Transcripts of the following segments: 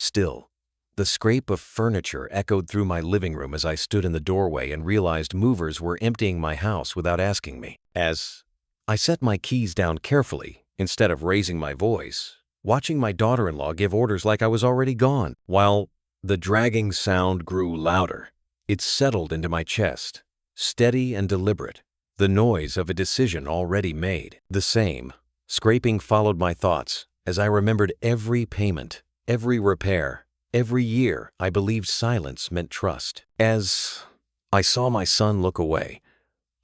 still. The scrape of furniture echoed through my living room as I stood in the doorway and realized movers were emptying my house without asking me. As I set my keys down carefully, instead of raising my voice, watching my daughter-in-law give orders like I was already gone. While the dragging sound grew louder, it settled into my chest, steady and deliberate, the noise of a decision already made. The same scraping followed my thoughts as I remembered every payment, every repair, every year I believed silence meant trust. As I saw my son look away,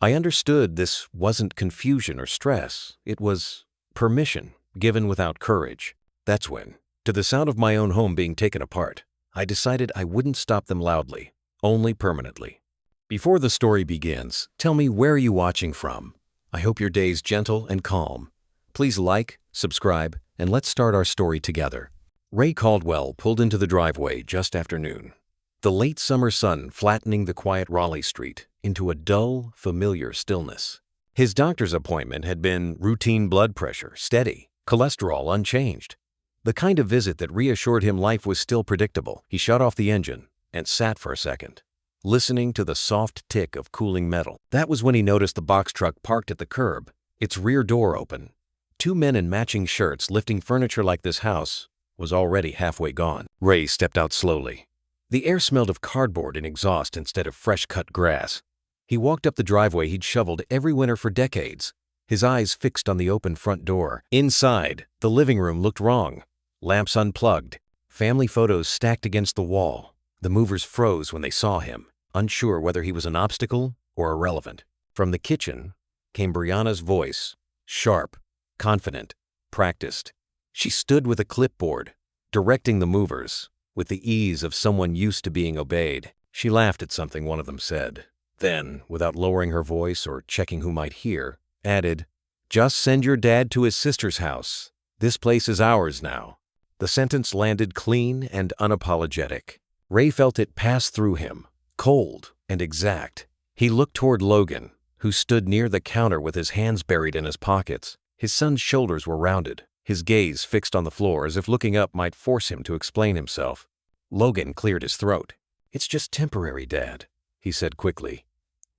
I understood this wasn't confusion or stress. It was permission given without courage. That's when, to the sound of my own home being taken apart, I decided I wouldn't stop them loudly, only permanently. Before the story begins, tell me, where are you watching from? I hope your day's gentle and calm. Please like, subscribe, and let's start our story together. Ray Caldwell pulled into the driveway just after noon, the late summer sun flattening the quiet Raleigh street into a dull, familiar stillness. His doctor's appointment had been routine blood pressure, steady, cholesterol unchanged. The kind of visit that reassured him life was still predictable. He shut off the engine and sat for a second, listening to the soft tick of cooling metal. That was when he noticed the box truck parked at the curb, its rear door open. Two men in matching shirts lifting furniture like this house was already halfway gone. Ray stepped out slowly. The air smelled of cardboard and exhaust instead of fresh-cut grass. He walked up the driveway he'd shoveled every winter for decades, his eyes fixed on the open front door. Inside, the living room looked wrong. Lamps unplugged, family photos stacked against the wall. The movers froze when they saw him, unsure whether he was an obstacle or irrelevant. From the kitchen came Brianna's voice, sharp, confident, practiced. She stood with a clipboard, directing the movers, with the ease of someone used to being obeyed. She laughed at something one of them said. Then, without lowering her voice or checking who might hear, added, "Just send your dad to his sister's house. This place is ours now." The sentence landed clean and unapologetic. Ray felt it pass through him, cold and exact. He looked toward Logan, who stood near the counter with his hands buried in his pockets. His son's shoulders were rounded, his gaze fixed on the floor as if looking up might force him to explain himself. Logan cleared his throat. "It's just temporary, Dad," he said quickly.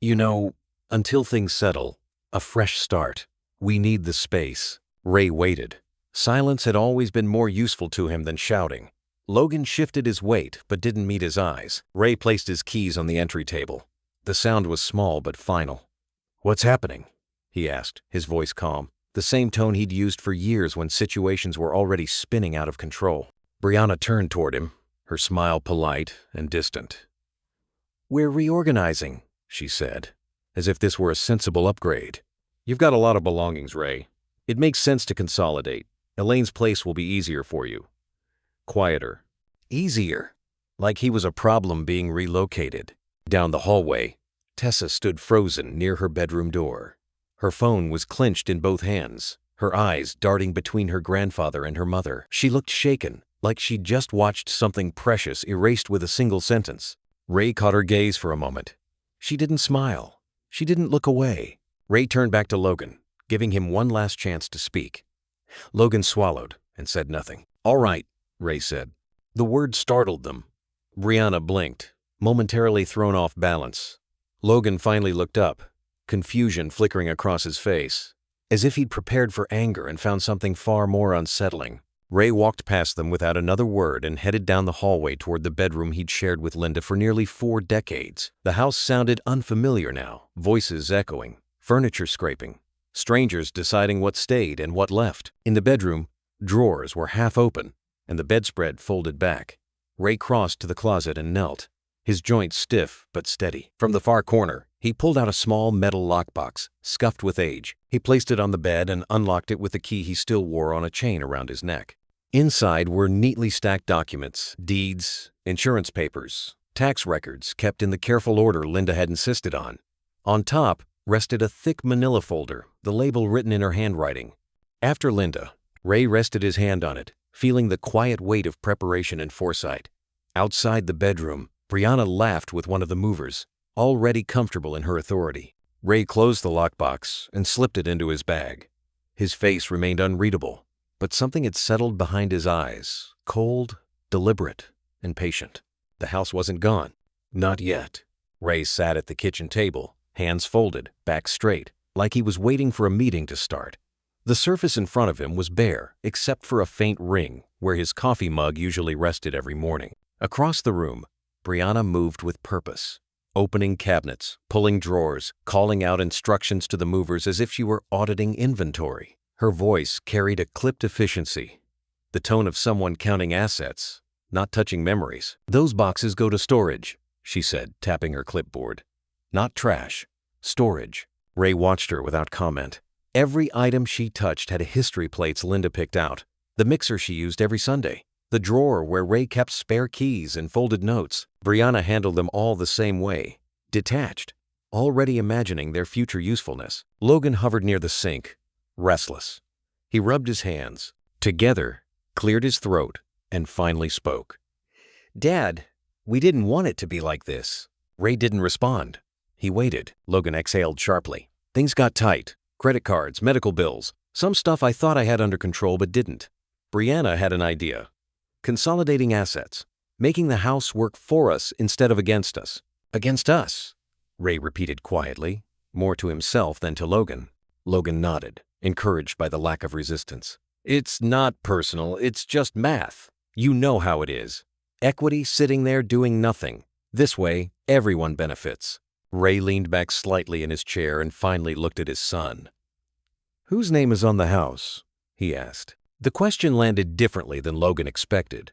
"You know, until things settle, a fresh start. We need the space." Ray waited. Silence had always been more useful to him than shouting. Logan shifted his weight but didn't meet his eyes. Ray placed his keys on the entry table. The sound was small but final. "What's happening?" he asked, his voice calm, the same tone he'd used for years when situations were already spinning out of control. Brianna turned toward him, her smile polite and distant. "We're reorganizing," she said, as if this were a sensible upgrade. "You've got a lot of belongings, Ray. It makes sense to consolidate. Elaine's place will be easier for you." Quieter. Easier. Like he was a problem being relocated. Down the hallway, Tessa stood frozen near her bedroom door. Her phone was clenched in both hands, her eyes darting between her grandfather and her mother. She looked shaken, like she'd just watched something precious erased with a single sentence. Ray caught her gaze for a moment. She didn't smile. She didn't look away. Ray turned back to Logan, giving him one last chance to speak. Logan swallowed and said nothing. "All right," Ray said. The word startled them. Brianna blinked, momentarily thrown off balance. Logan finally looked up, confusion flickering across his face, as if he'd prepared for anger and found something far more unsettling. Ray walked past them without another word and headed down the hallway toward the bedroom he'd shared with Linda for nearly 4 decades. The house sounded unfamiliar now, voices echoing, furniture scraping, strangers deciding what stayed and what left. In the bedroom, drawers were half open, and the bedspread folded back. Ray crossed to the closet and knelt, his joints stiff but steady. From the far corner, he pulled out a small metal lockbox, scuffed with age. He placed it on the bed and unlocked it with the key he still wore on a chain around his neck. Inside were neatly stacked documents, deeds, insurance papers, tax records kept in the careful order Linda had insisted on. On top rested a thick manila folder, the label written in her handwriting. After Linda, Ray rested his hand on it, feeling the quiet weight of preparation and foresight. Outside the bedroom, Brianna laughed with one of the movers, already comfortable in her authority. Ray closed the lockbox and slipped it into his bag. His face remained unreadable, but something had settled behind his eyes, cold, deliberate and patient. The house wasn't gone. Not yet. Ray sat at the kitchen table, hands folded, back straight, like he was waiting for a meeting to start. The surface in front of him was bare, except for a faint ring where his coffee mug usually rested every morning. Across the room, Brianna moved with purpose, opening cabinets, pulling drawers, calling out instructions to the movers as if she were auditing inventory. Her voice carried a clipped efficiency, the tone of someone counting assets, not touching memories. "Those boxes go to storage," she said, tapping her clipboard. "Not trash. Storage." Ray watched her without comment. Every item she touched had history plates Linda picked out, the mixer she used every Sunday, the drawer where Ray kept spare keys and folded notes. Brianna handled them all the same way, detached, already imagining their future usefulness. Logan hovered near the sink, restless. He rubbed his hands, together, cleared his throat, and finally spoke. "Dad, we didn't want it to be like this." Ray didn't respond. He waited. Logan exhaled sharply. "Things got tight. Credit cards, medical bills, some stuff I thought I had under control but didn't." Brianna had an idea. Consolidating assets, making the house work for us instead of against us. "Against us," Ray repeated quietly, more to himself than to Logan. Logan nodded, encouraged by the lack of resistance. "It's not personal, it's just math. You know how it is. Equity sitting there doing nothing. This way, everyone benefits." Ray leaned back slightly in his chair and finally looked at his son. "Whose name is on the house?" he asked. The question landed differently than Logan expected.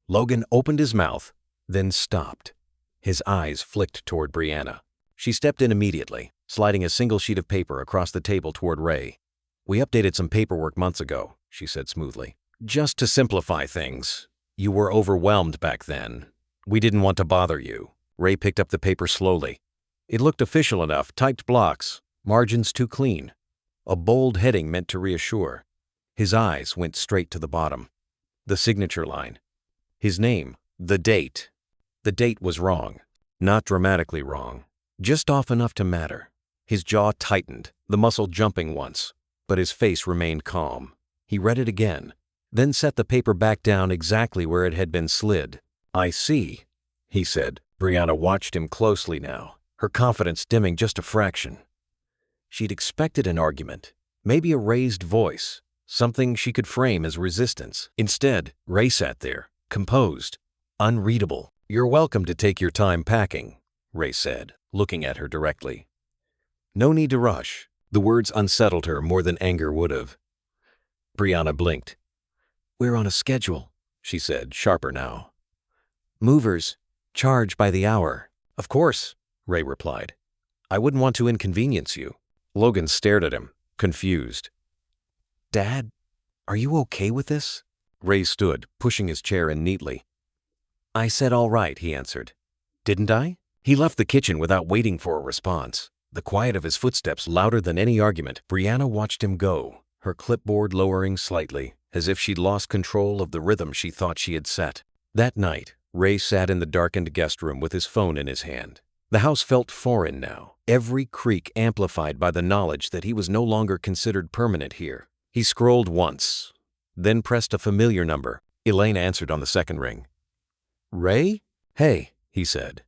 Logan opened his mouth, then stopped. His eyes flicked toward Brianna. She stepped in immediately, sliding a single sheet of paper across the table toward Ray. "We updated some paperwork months ago," she said smoothly. "Just to simplify things. You were overwhelmed back then. We didn't want to bother you." Ray picked up the paper slowly. It looked official enough, typed blocks, margins too clean. A bold heading meant to reassure. His eyes went straight to the bottom. The signature line. His name, the date. The date was wrong. Not dramatically wrong. Just off enough to matter. His jaw tightened, the muscle jumping once, but his face remained calm. He read it again, then set the paper back down exactly where it had been slid. "I see," he said. Brianna watched him closely now, her confidence dimming just a fraction. She'd expected an argument, maybe a raised voice, something she could frame as resistance. Instead, Ray sat there, composed, unreadable. "You're welcome to take your time packing," Ray said, looking at her directly. "No need to rush." The words unsettled her more than anger would have. Brianna blinked. "We're on a schedule," she said, sharper now. "Movers charge by the hour." "Of course," Ray replied. "I wouldn't want to inconvenience you." Logan stared at him, confused. "Dad, are you okay with this?" Ray stood, pushing his chair in neatly. "I said all right," he answered. "Didn't I?" He left the kitchen without waiting for a response, the quiet of his footsteps louder than any argument. Brianna watched him go, her clipboard lowering slightly, as if she'd lost control of the rhythm she thought she had set. That night, Ray sat in the darkened guest room with his phone in his hand. The house felt foreign now, every creak amplified by the knowledge that he was no longer considered permanent here. He scrolled once, then pressed a familiar number. Elaine answered on the second ring. "Ray?" "Hey," he said.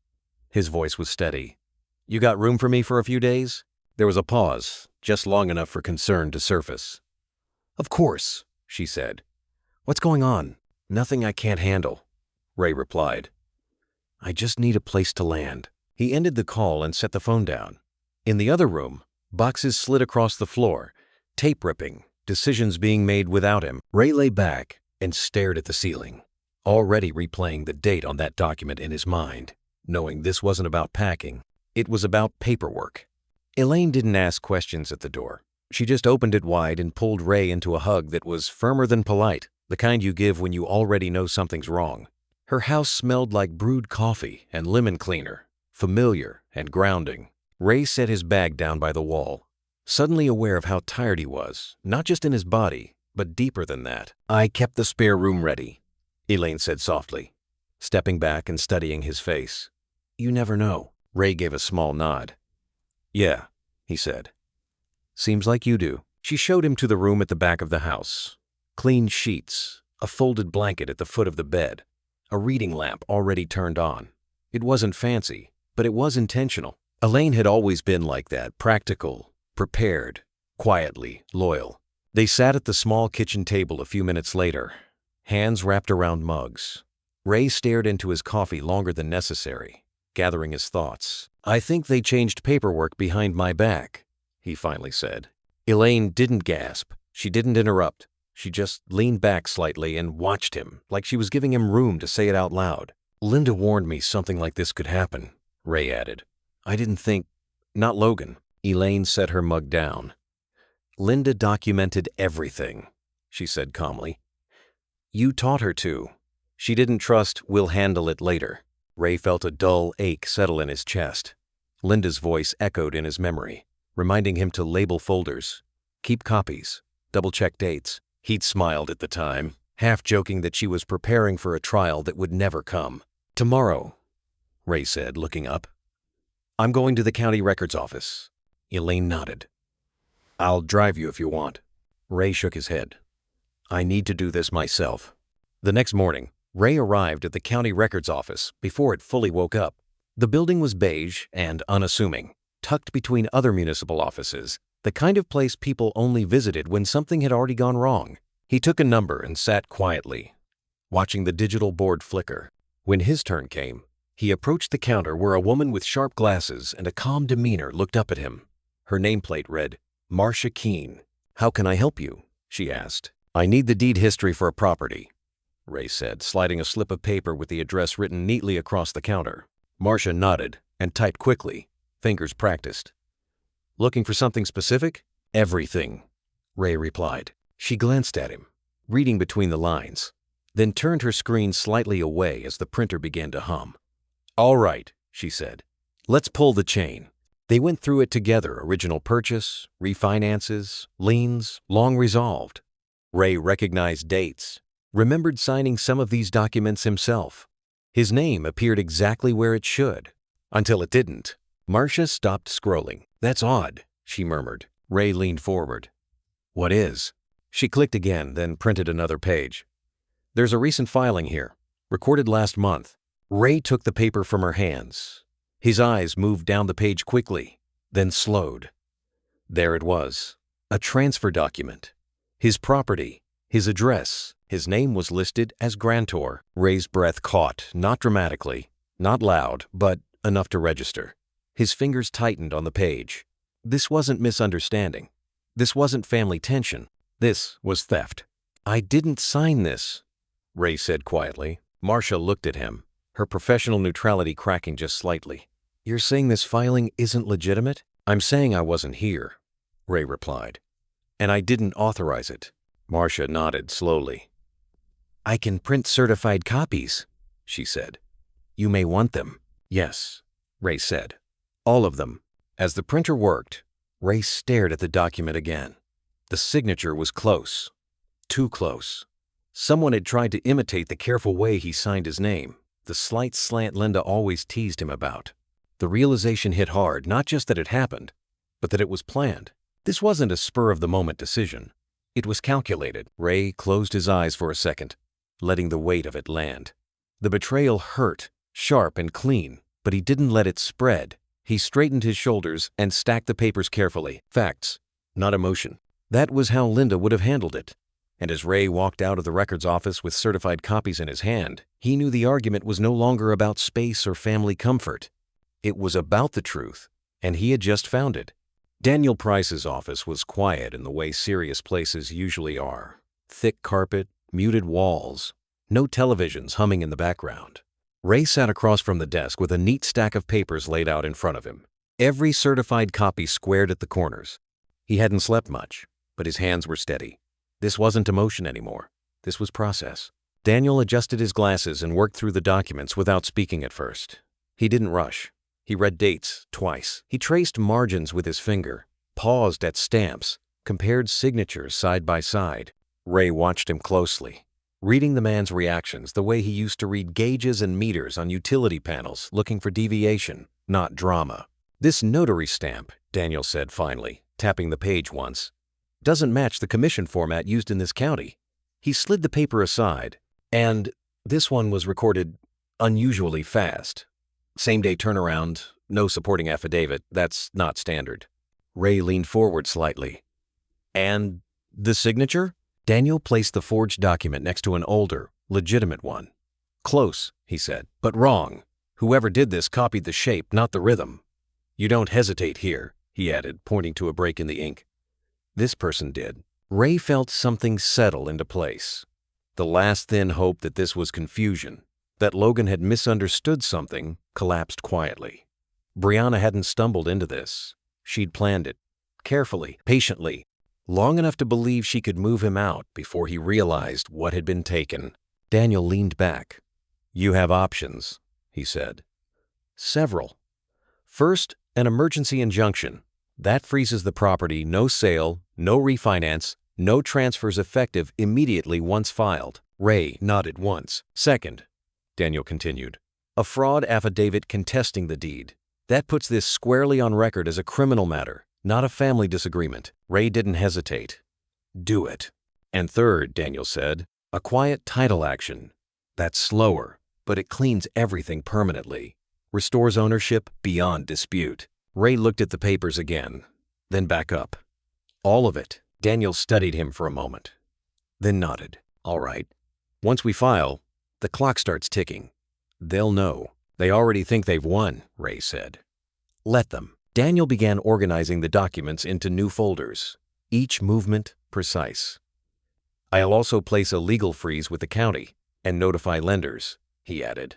His voice was steady. "You got room for me for a few days?" There was a pause, just long enough for concern to surface. "Of course," she said. "What's going on?" "Nothing I can't handle," Ray replied. "I just need a place to land." He ended the call and set the phone down. In the other room, boxes slid across the floor, tape ripping, decisions being made without him. Ray lay back and stared at the ceiling, already replaying the date on that document in his mind, knowing this wasn't about packing. It was about paperwork. Elaine didn't ask questions at the door. She just opened it wide and pulled Ray into a hug that was firmer than polite, the kind you give when you already know something's wrong. Her house smelled like brewed coffee and lemon cleaner, familiar and grounding. Ray set his bag down by the wall, suddenly aware of how tired he was, not just in his body, but deeper than that. "I kept the spare room ready," Elaine said softly, stepping back and studying his face. "You never know." Ray gave a small nod. "Yeah," he said. "Seems like you do." She showed him to the room at the back of the house. Clean sheets, a folded blanket at the foot of the bed, a reading lamp already turned on. It wasn't fancy, but it was intentional. Elaine had always been like that, practical, prepared, quietly loyal. They sat at the small kitchen table a few minutes later, hands wrapped around mugs. Ray stared into his coffee longer than necessary, gathering his thoughts. "I think they changed paperwork behind my back," he finally said. Elaine didn't gasp. She didn't interrupt. She just leaned back slightly and watched him, like she was giving him room to say it out loud. "Linda warned me something like this could happen," Ray added. "I didn't think—" "Not Logan." Elaine set her mug down. "Linda documented everything," she said calmly. "You taught her to. She didn't trust we'll handle it later." Ray felt a dull ache settle in his chest. Linda's voice echoed in his memory, reminding him to label folders, keep copies, double-check dates. He'd smiled at the time, half joking that she was preparing for a trial that would never come. "Tomorrow," Ray said, looking up. "I'm going to the county records office." Elaine nodded. "I'll drive you if you want." Ray shook his head. "I need to do this myself." The next morning, Ray arrived at the county records office before it fully woke up. The building was beige and unassuming, tucked between other municipal offices, the kind of place people only visited when something had already gone wrong. He took a number and sat quietly, watching the digital board flicker. When his turn came, he approached the counter where a woman with sharp glasses and a calm demeanor looked up at him. Her nameplate read, "Marcia Keene." "How can I help you?" she asked. "I need the deed history for a property," Ray said, sliding a slip of paper with the address written neatly across the counter. Marcia nodded and typed quickly, fingers practiced. "Looking for something specific?" "Everything," Ray replied. She glanced at him, reading between the lines, then turned her screen slightly away as the printer began to hum. "All right," she said. "Let's pull the chain." They went through it together: original purchase, refinances, liens, long resolved. Ray recognized dates, remembered signing some of these documents himself. His name appeared exactly where it should, until it didn't. Marcia stopped scrolling. "That's odd," she murmured. Ray leaned forward. "What is?" She clicked again, then printed another page. "There's a recent filing here, recorded last month." Ray took the paper from her hands. His eyes moved down the page quickly, then slowed. There it was, a transfer document. His property, his address, his name was listed as grantor. Ray's breath caught, not dramatically, not loud, but enough to register. His fingers tightened on the page. This wasn't misunderstanding. This wasn't family tension. This was theft. "I didn't sign this," Ray said quietly. Marcia looked at him, her professional neutrality cracking just slightly. "You're saying this filing isn't legitimate?" "I'm saying I wasn't here," Ray replied. "And I didn't authorize it." Marcia nodded slowly. "I can print certified copies," she said. "You may want them." "Yes," Ray said. "All of them." As the printer worked, Ray stared at the document again. The signature was close. Too close. Someone had tried to imitate the careful way he signed his name, the slight slant Linda always teased him about. The realization hit hard, not just that it happened, but that it was planned. This wasn't a spur-of-the-moment decision. It was calculated. Ray closed his eyes for a second, letting the weight of it land. The betrayal hurt, sharp and clean, but he didn't let it spread. He straightened his shoulders and stacked the papers carefully. Facts, not emotion. That was how Linda would have handled it. And as Ray walked out of the records office with certified copies in his hand, he knew the argument was no longer about space or family comfort. It was about the truth, and he had just found it. Daniel Price's office was quiet in the way serious places usually are. Thick carpet, muted walls, no televisions humming in the background. Ray sat across from the desk with a neat stack of papers laid out in front of him, every certified copy squared at the corners. He hadn't slept much, but his hands were steady. This wasn't emotion anymore. This was process. Daniel adjusted his glasses and worked through the documents without speaking at first. He didn't rush. He read dates twice. He traced margins with his finger, paused at stamps, compared signatures side by side. Ray watched him closely, reading the man's reactions the way he used to read gauges and meters on utility panels, looking for deviation, not drama. "This notary stamp," Daniel said finally, tapping the page once, "doesn't match the commission format used in this county." He slid the paper aside. "And This one was recorded unusually fast. Same-day turnaround, no supporting affidavit, that's not standard. Ray leaned forward slightly. And the signature? Daniel placed the forged document next to an older, legitimate one. Close, he said, but wrong. Whoever did this copied the shape, not the rhythm. You don't hesitate here, he added, pointing to a break in the ink. This person did. Ray felt something settle into place. The last thin hope that this was confusion, that Logan had misunderstood something, collapsed quietly. Brianna hadn't stumbled into this. She'd planned it, carefully, patiently, long enough to believe she could move him out before he realized what had been taken. Daniel leaned back. You have options, he said. Several. First, an emergency injunction. That freezes the property, no sale, no refinance, no transfers effective immediately once filed. Ray nodded once. Second, Daniel continued, a fraud affidavit contesting the deed. That puts this squarely on record as a criminal matter, not a family disagreement. Ray didn't hesitate. Do it. And third, Daniel said, a quiet title action. That's slower, but it cleans everything permanently. Restores ownership beyond dispute. Ray looked at the papers again, then back up. All of it. Daniel studied him for a moment, then nodded. All right. Once we file, the clock starts ticking. They'll know. They already think they've won, Ray said. Let them. Daniel began organizing the documents into new folders, each movement precise. I'll also place a legal freeze with the county and notify lenders, he added.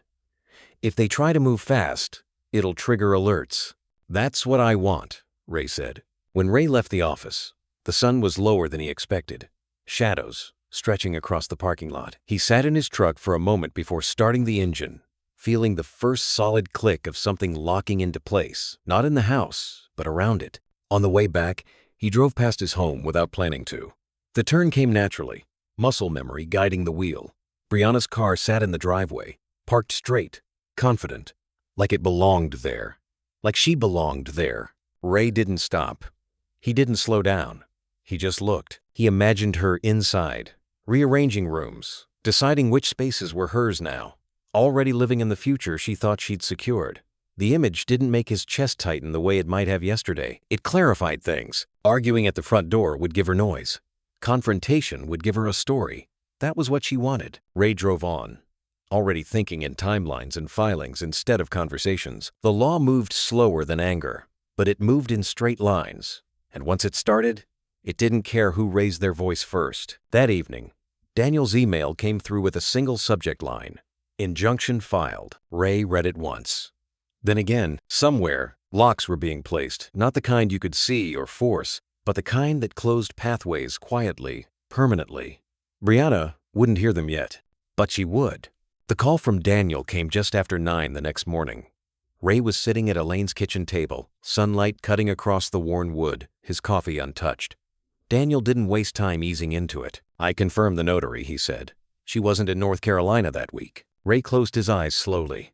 If they try to move fast, it'll trigger alerts. That's what I want, Ray said. When Ray left the office, the sun was lower than he expected, shadows stretching across the parking lot. He sat in his truck for a moment before starting the engine, feeling the first solid click of something locking into place, not in the house, but around it. On the way back, he drove past his home without planning to. The turn came naturally, muscle memory guiding the wheel. Brianna's car sat in the driveway, parked straight, confident, like it belonged there. Like she belonged there. Ray didn't stop. He didn't slow down. He just looked. He imagined her inside, rearranging rooms, deciding which spaces were hers now. Already living in the future she thought she'd secured. The image didn't make his chest tighten the way it might have yesterday. It clarified things. Arguing at the front door would give her noise. Confrontation would give her a story. That was what she wanted. Ray drove on, already thinking in timelines and filings instead of conversations. The law moved slower than anger, but it moved in straight lines. And once it started, it didn't care who raised their voice first. That evening, Daniel's email came through with a single subject line. Injunction filed. Ray read it once. Then again, somewhere, locks were being placed, not the kind you could see or force, but the kind that closed pathways quietly, permanently. Brianna wouldn't hear them yet, but she would. The call from Daniel came just after 9 the next morning. Ray was sitting at Elaine's kitchen table, sunlight cutting across the worn wood, his coffee untouched. Daniel didn't waste time easing into it. I confirmed the notary, he said. She wasn't in North Carolina that week. Ray closed his eyes slowly.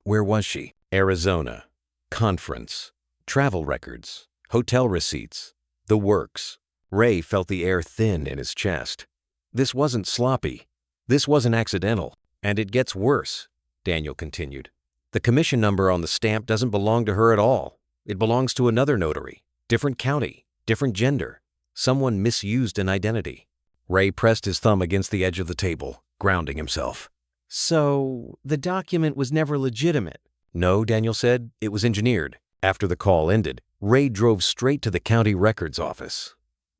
Where was she? Arizona. Conference. Travel records. Hotel receipts. The works. Ray felt the air thin in his chest. This wasn't sloppy. This wasn't accidental. And it gets worse, Daniel continued. The commission number on the stamp doesn't belong to her at all. It belongs to another notary. Different county. Different gender. Someone misused an identity. Ray pressed his thumb against the edge of the table, grounding himself. So, the document was never legitimate? No, Daniel said. It was engineered. After the call ended, Ray drove straight to the county records office.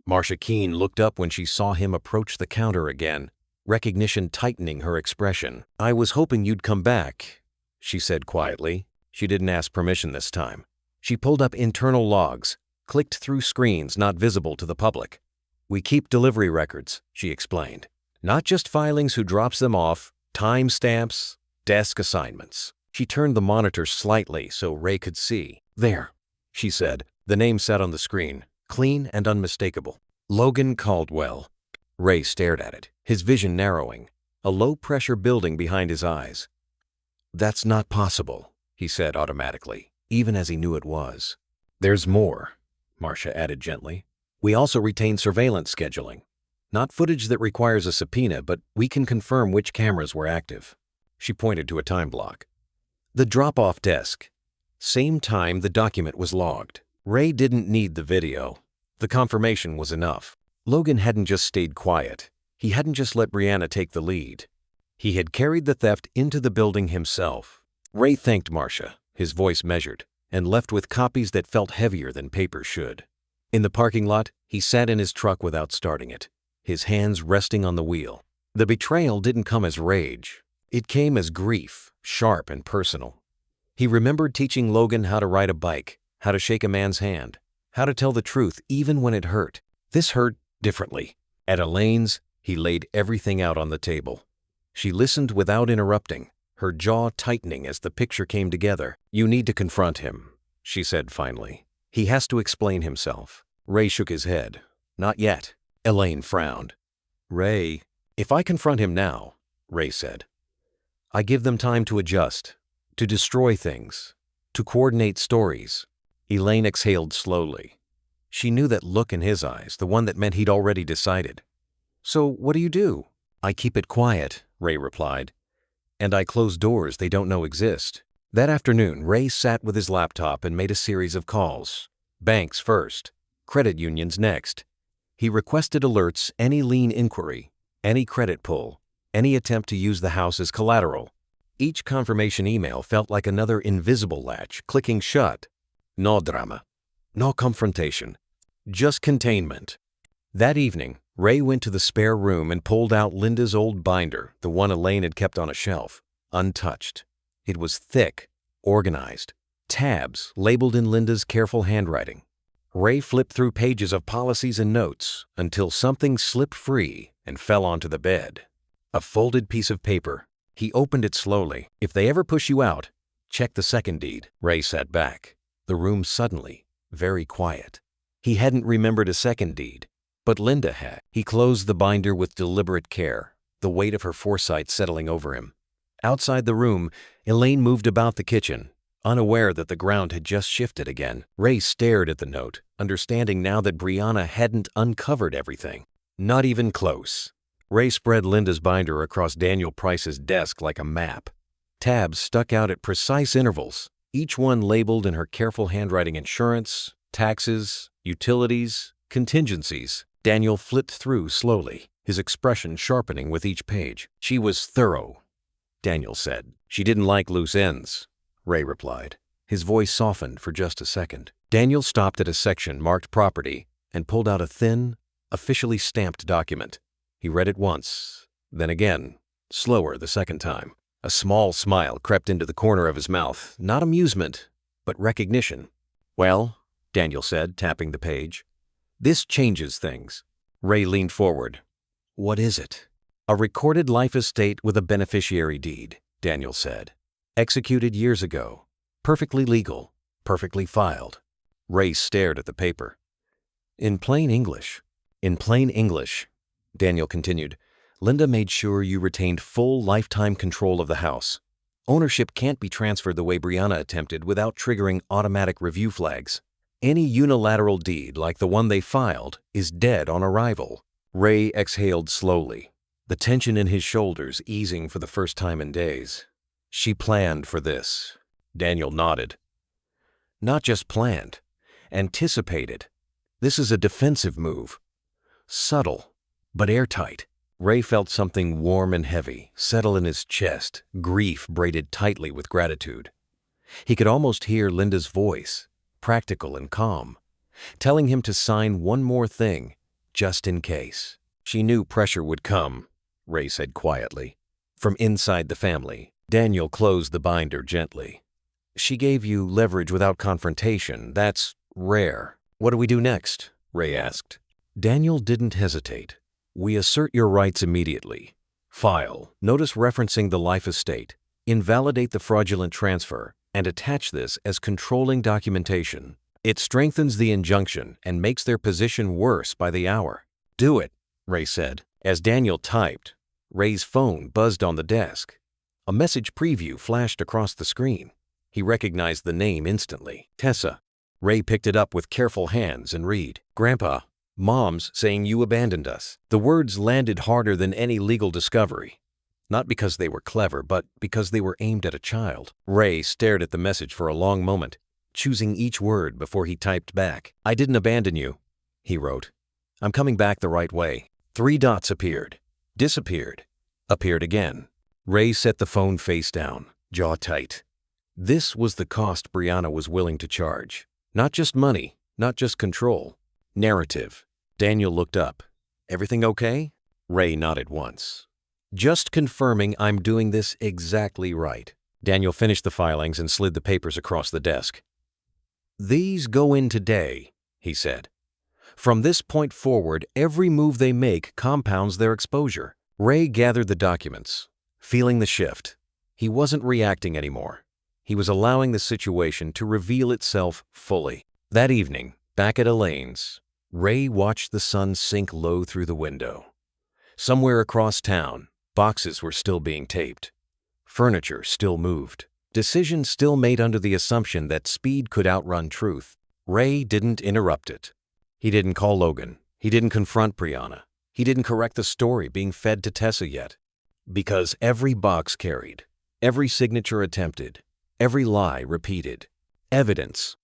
Marcia Keene looked up when she saw him approach the counter again, recognition tightening her expression. I was hoping you'd come back, she said quietly. She didn't ask permission this time. She pulled up internal logs, clicked through screens not visible to the public. We keep delivery records, she explained. Not just filings who drops them off, timestamps, desk assignments. She turned the monitor slightly so Ray could see. There, she said. The name sat on the screen, clean and unmistakable. Logan Caldwell. Ray stared at it, his vision narrowing, a low pressure building behind his eyes. That's not possible, he said automatically, even as he knew it was. There's more, Marcia added gently. We also retain surveillance scheduling. Not footage that requires a subpoena, but we can confirm which cameras were active. She pointed to a time block. The drop-off desk. Same time the document was logged. Ray didn't need the video. The confirmation was enough. Logan hadn't just stayed quiet. He hadn't just let Brianna take the lead. He had carried the theft into the building himself. Ray thanked Marcia, his voice measured, and left with copies that felt heavier than paper should. In the parking lot, he sat in his truck without starting it, his hands resting on the wheel. The betrayal didn't come as rage. It came as grief, sharp and personal. He remembered teaching Logan how to ride a bike, how to shake a man's hand, how to tell the truth even when it hurt. This hurt differently. At Elaine's, he laid everything out on the table. She listened without interrupting, her jaw tightening as the picture came together. "You need to confront him," she said finally. "He has to explain himself." Ray shook his head. "Not yet." Elaine frowned. "Ray, if I confront him now," Ray said, "I give them time to adjust, to destroy things, to coordinate stories." Elaine exhaled slowly. She knew that look in his eyes, the one that meant he'd already decided. "So what do you do?" "I keep it quiet," Ray replied. "And I close doors they don't know exist." That afternoon, Ray sat with his laptop and made a series of calls. Banks first, credit unions next. He requested alerts any lien inquiry, any credit pull, any attempt to use the house as collateral. Each confirmation email felt like another invisible latch clicking shut. No drama, no confrontation, just containment. That evening, Ray went to the spare room and pulled out Linda's old binder, the one Elaine had kept on a shelf, untouched. It was thick, organized, tabs labeled in Linda's careful handwriting. Ray flipped through pages of policies and notes until something slipped free and fell onto the bed. A folded piece of paper. He opened it slowly. "If they ever push you out, check the second deed." Ray sat back. The room suddenly, very quiet. He hadn't remembered a second deed, but Linda had. He closed the binder with deliberate care, the weight of her foresight settling over him. Outside the room, Elaine moved about the kitchen, unaware that the ground had just shifted again. Ray stared at the note, understanding now that Brianna hadn't uncovered everything. Not even close. Ray spread Linda's binder across Daniel Price's desk like a map. Tabs stuck out at precise intervals, each one labeled in her careful handwriting: insurance, taxes, utilities, contingencies. Daniel flipped through slowly, his expression sharpening with each page. "She was thorough," Daniel said. "She didn't like loose ends," Ray replied. His voice softened for just a second. Daniel stopped at a section marked property and pulled out a thin, officially stamped document. He read it once, then again, slower the second time. A small smile crept into the corner of his mouth, not amusement, but recognition. "Well," Daniel said, tapping the page, "this changes things." Ray leaned forward. "What is it?" "A recorded life estate with a beneficiary deed," Daniel said. "Executed years ago. Perfectly legal, perfectly filed." Ray stared at the paper. "In plain English." "In plain English," Daniel continued, "Linda made sure you retained full lifetime control of the house. Ownership can't be transferred the way Brianna attempted without triggering automatic review flags. Any unilateral deed like the one they filed is dead on arrival." Ray exhaled slowly, the tension in his shoulders easing for the first time in days. "She planned for this." Daniel nodded. "Not just planned, anticipated. This is a defensive move. Subtle, but airtight." Ray felt something warm and heavy settle in his chest, grief braided tightly with gratitude. He could almost hear Linda's voice, practical and calm, telling him to sign one more thing, just in case. "She knew pressure would come," Ray said quietly. "From inside the family." Daniel closed the binder gently. "She gave you leverage without confrontation. That's rare." "What do we do next?" Ray asked. Daniel didn't hesitate. "We assert your rights immediately. File notice referencing the life estate, invalidate the fraudulent transfer, and attach this as controlling documentation. It strengthens the injunction and makes their position worse by the hour." "Do it," Ray said. As Daniel typed, Ray's phone buzzed on the desk. A message preview flashed across the screen. He recognized the name instantly. "Tessa." Ray picked it up with careful hands and read. "Grandpa, Mom's saying you abandoned us." The words landed harder than any legal discovery. Not because they were clever, but because they were aimed at a child. Ray stared at the message for a long moment, choosing each word before he typed back. "I didn't abandon you," he wrote. "I'm coming back the right way." 3 dots appeared, disappeared, appeared again. Ray set the phone face down, jaw tight. This was the cost Brianna was willing to charge. Not just money, not just control. Narrative. Daniel looked up. "Everything okay?" Ray nodded once. "Just confirming I'm doing this exactly right." Daniel finished the filings and slid the papers across the desk. "These go in today," he said. "From this point forward, every move they make compounds their exposure." Ray gathered the documents, feeling the shift. He wasn't reacting anymore. He was allowing the situation to reveal itself fully. That evening, back at Elaine's, Ray watched the sun sink low through the window. Somewhere across town, boxes were still being taped. Furniture still moved. Decisions still made under the assumption that speed could outrun truth. Ray didn't interrupt it. He didn't call Logan. He didn't confront Brianna. He didn't correct the story being fed to Tessa yet. Because every box carried, every signature attempted, every lie repeated. Evidence.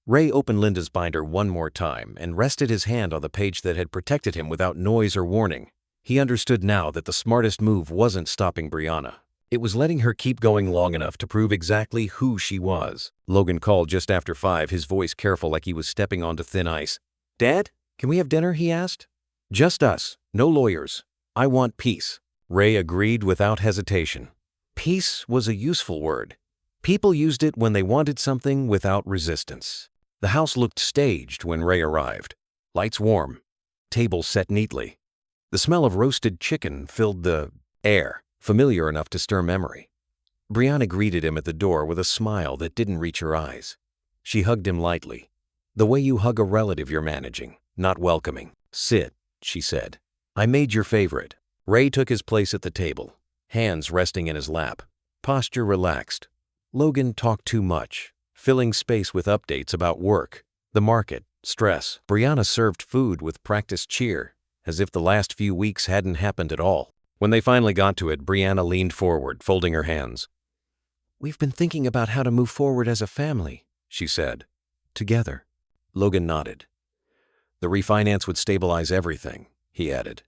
Ray opened Linda's binder one more time and rested his hand on the page that had protected him without noise or warning. He understood now that the smartest move wasn't stopping Brianna. It was letting her keep going long enough to prove exactly who she was. Logan called just after 5, his voice careful like he was stepping onto thin ice. "Dad, can we have dinner?" he asked. "Just us, no lawyers. I want peace." Ray agreed without hesitation. Peace was a useful word. People used it when they wanted something without resistance. The house looked staged when Ray arrived. Lights warm, table set neatly. The smell of roasted chicken filled the air, familiar enough to stir memory. Brianna greeted him at the door with a smile that didn't reach her eyes. She hugged him lightly, the way you hug a relative you're managing, not welcoming. "Sit," she said. "I made your favorite." Ray took his place at the table, hands resting in his lap, posture relaxed. Logan talked too much, filling space with updates about work, the market, stress. Brianna served food with practiced cheer, as if the last few weeks hadn't happened at all. When they finally got to it, Brianna leaned forward, folding her hands. "We've been thinking about how to move forward as a family," she said. "Together." Logan nodded. "The refinance would stabilize everything," he added.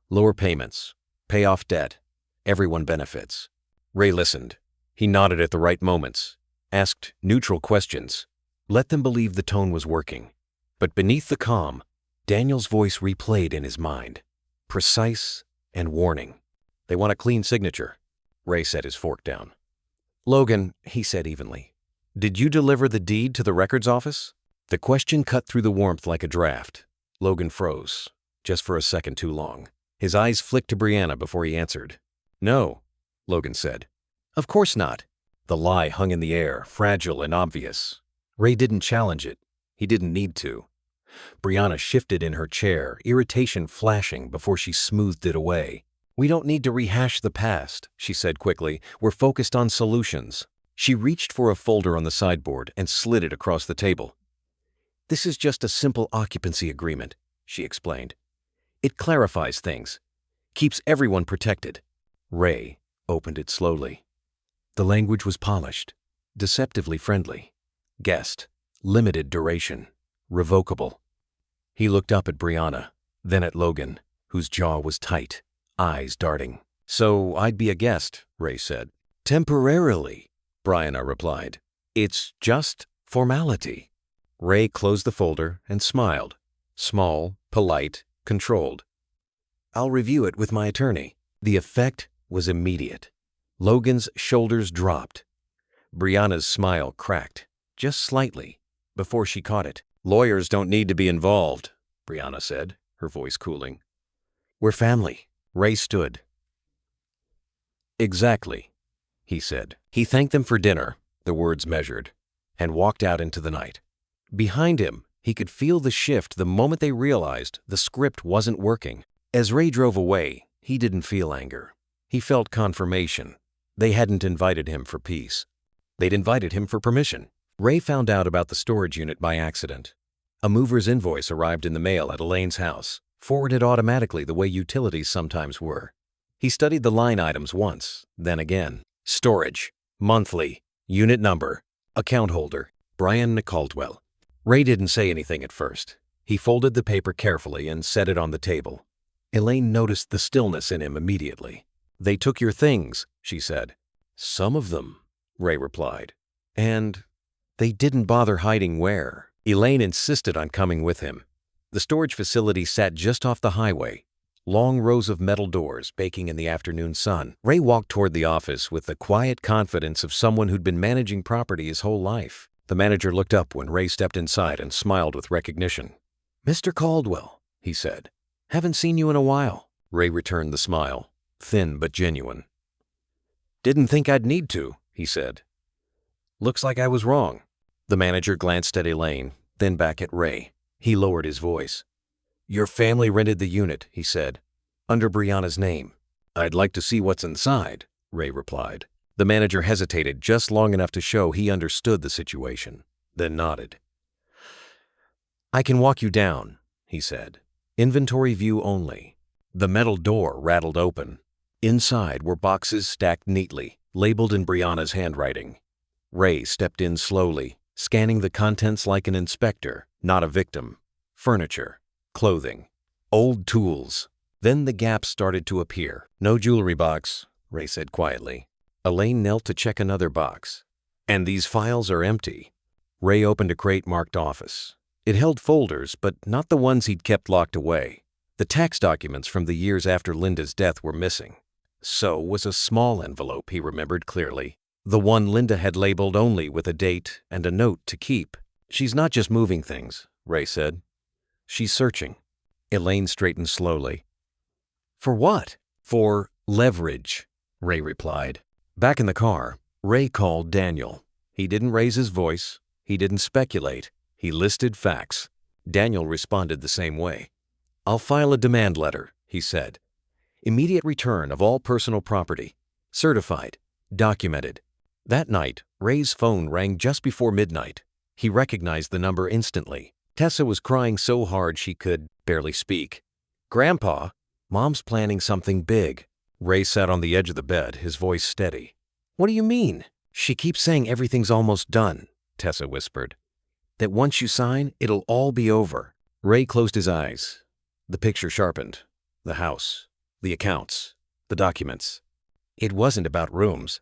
"Lower payments, pay off debt, everyone benefits." Ray listened. He nodded at the right moments, asked neutral questions, let them believe the tone was working. But beneath the calm, Daniel's voice replayed in his mind, precise and warning. "They want a clean signature." Ray set his fork down. "Logan," he said evenly, "did you deliver the deed to the records office?" The question cut through the warmth like a draft. Logan froze, just for a second too long. His eyes flicked to Brianna before he answered. "No," Logan said. "Of course not." The lie hung in the air, fragile and obvious. Ray didn't challenge it. He didn't need to. Brianna shifted in her chair, irritation flashing before she smoothed it away. "We don't need to rehash the past," she said quickly. "We're focused on solutions." She reached for a folder on the sideboard and slid it across the table. "This is just a simple occupancy agreement," she explained. "It clarifies things, keeps everyone protected." Ray opened it slowly. The language was polished, deceptively friendly. Guest, limited duration, revocable. He looked up at Brianna, then at Logan, whose jaw was tight, eyes darting. "So I'd be a guest," Ray said. "Temporarily," Brianna replied. "It's just formality." Ray closed the folder and smiled. Small, polite, controlled. "I'll review it with my attorney." The effect was immediate. Logan's shoulders dropped. Brianna's smile cracked, just slightly, before she caught it. "Lawyers don't need to be involved," Brianna said, her voice cooling. "We're family." Ray stood. "Exactly," he said. He thanked them for dinner, the words measured, and walked out into the night. Behind him, he could feel the shift the moment they realized the script wasn't working. As Ray drove away, he didn't feel anger. He felt confirmation. They hadn't invited him for peace. They'd invited him for permission. Ray found out about the storage unit by accident. A mover's invoice arrived in the mail at Elaine's house, forwarded automatically the way utilities sometimes were. He studied the line items once, then again. Storage, monthly, unit number, account holder, Brian Caldwell. Ray didn't say anything at first. He folded the paper carefully and set it on the table. Elaine noticed the stillness in him immediately. "They took your things," she said. "Some of them," Ray replied. "And they didn't bother hiding where." Elaine insisted on coming with him. The storage facility sat just off the highway, long rows of metal doors baking in the afternoon sun. Ray walked toward the office with the quiet confidence of someone who'd been managing property his whole life. The manager looked up when Ray stepped inside and smiled with recognition. "Mr. Caldwell," he said. "Haven't seen you in a while." Ray returned the smile, thin but genuine. "Didn't think I'd need to," he said. "Looks like I was wrong." The manager glanced at Elaine, then back at Ray. He lowered his voice. "Your family rented the unit," he said, "under Brianna's name." "I'd like to see what's inside," Ray replied. The manager hesitated just long enough to show he understood the situation, then nodded. "I can walk you down," he said. "Inventory view only." The metal door rattled open. Inside were boxes stacked neatly, labeled in Brianna's handwriting. Ray stepped in slowly, scanning the contents like an inspector, not a victim. Furniture, clothing, old tools. Then the gaps started to appear. "No jewelry box," Ray said quietly. Elaine knelt to check another box. "And these files are empty." Ray opened a crate marked office. It held folders, but not the ones he'd kept locked away. The tax documents from the years after Linda's death were missing. So was a small envelope he remembered clearly. The one Linda had labeled only with a date and a note to keep. "She's not just moving things," Ray said. "She's searching." Elaine straightened slowly. "For what?" "For leverage," Ray replied. Back in the car, Ray called Daniel. He didn't raise his voice. He didn't speculate. He listed facts. Daniel responded the same way. "I'll file a demand letter," he said. "Immediate return of all personal property. Certified. Documented." That night, Ray's phone rang just before midnight. He recognized the number instantly. Tessa was crying so hard she could barely speak. "Grandpa, Mom's planning something big." Ray sat on the edge of the bed, his voice steady. "What do you mean?" "She keeps saying everything's almost done," Tessa whispered. "That once you sign, it'll all be over." Ray closed his eyes. The picture sharpened. The house, the accounts, the documents. It wasn't about rooms.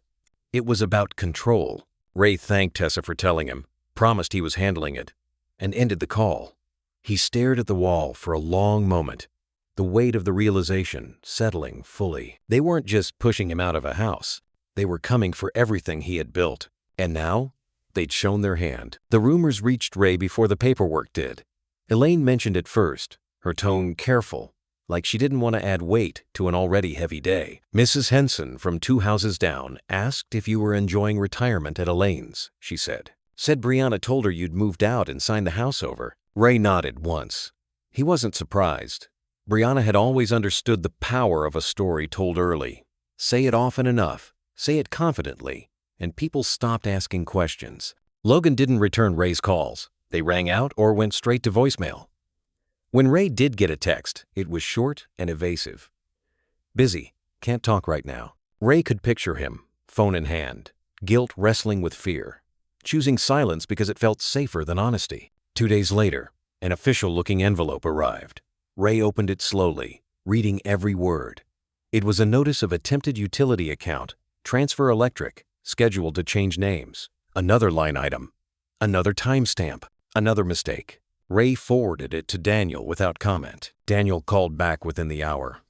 It was about control. Ray thanked Tessa for telling him, promised he was handling it, and ended the call. He stared at the wall for a long moment, the weight of the realization settling fully. They weren't just pushing him out of a house. They were coming for everything he had built. And now, they'd shown their hand. The rumors reached Ray before the paperwork did. Elaine mentioned it first, her tone careful, like she didn't want to add weight to an already heavy day. "Mrs. Henson from 2 houses down asked if you were enjoying retirement at Elaine's," she said. "Said Brianna told her you'd moved out and signed the house over." Ray nodded once. He wasn't surprised. Brianna had always understood the power of a story told early. Say it often enough, say it confidently, and people stopped asking questions. Logan didn't return Ray's calls. They rang out or went straight to voicemail. When Ray did get a text, it was short and evasive. "Busy. Can't talk right now." Ray could picture him, phone in hand, guilt wrestling with fear, choosing silence because it felt safer than honesty. 2 days later, an official-looking envelope arrived. Ray opened it slowly, reading every word. It was a notice of attempted utility account, transfer electric, scheduled to change names. Another line item. Another timestamp. Another mistake. Ray forwarded it to Daniel without comment. Daniel called back within the hour.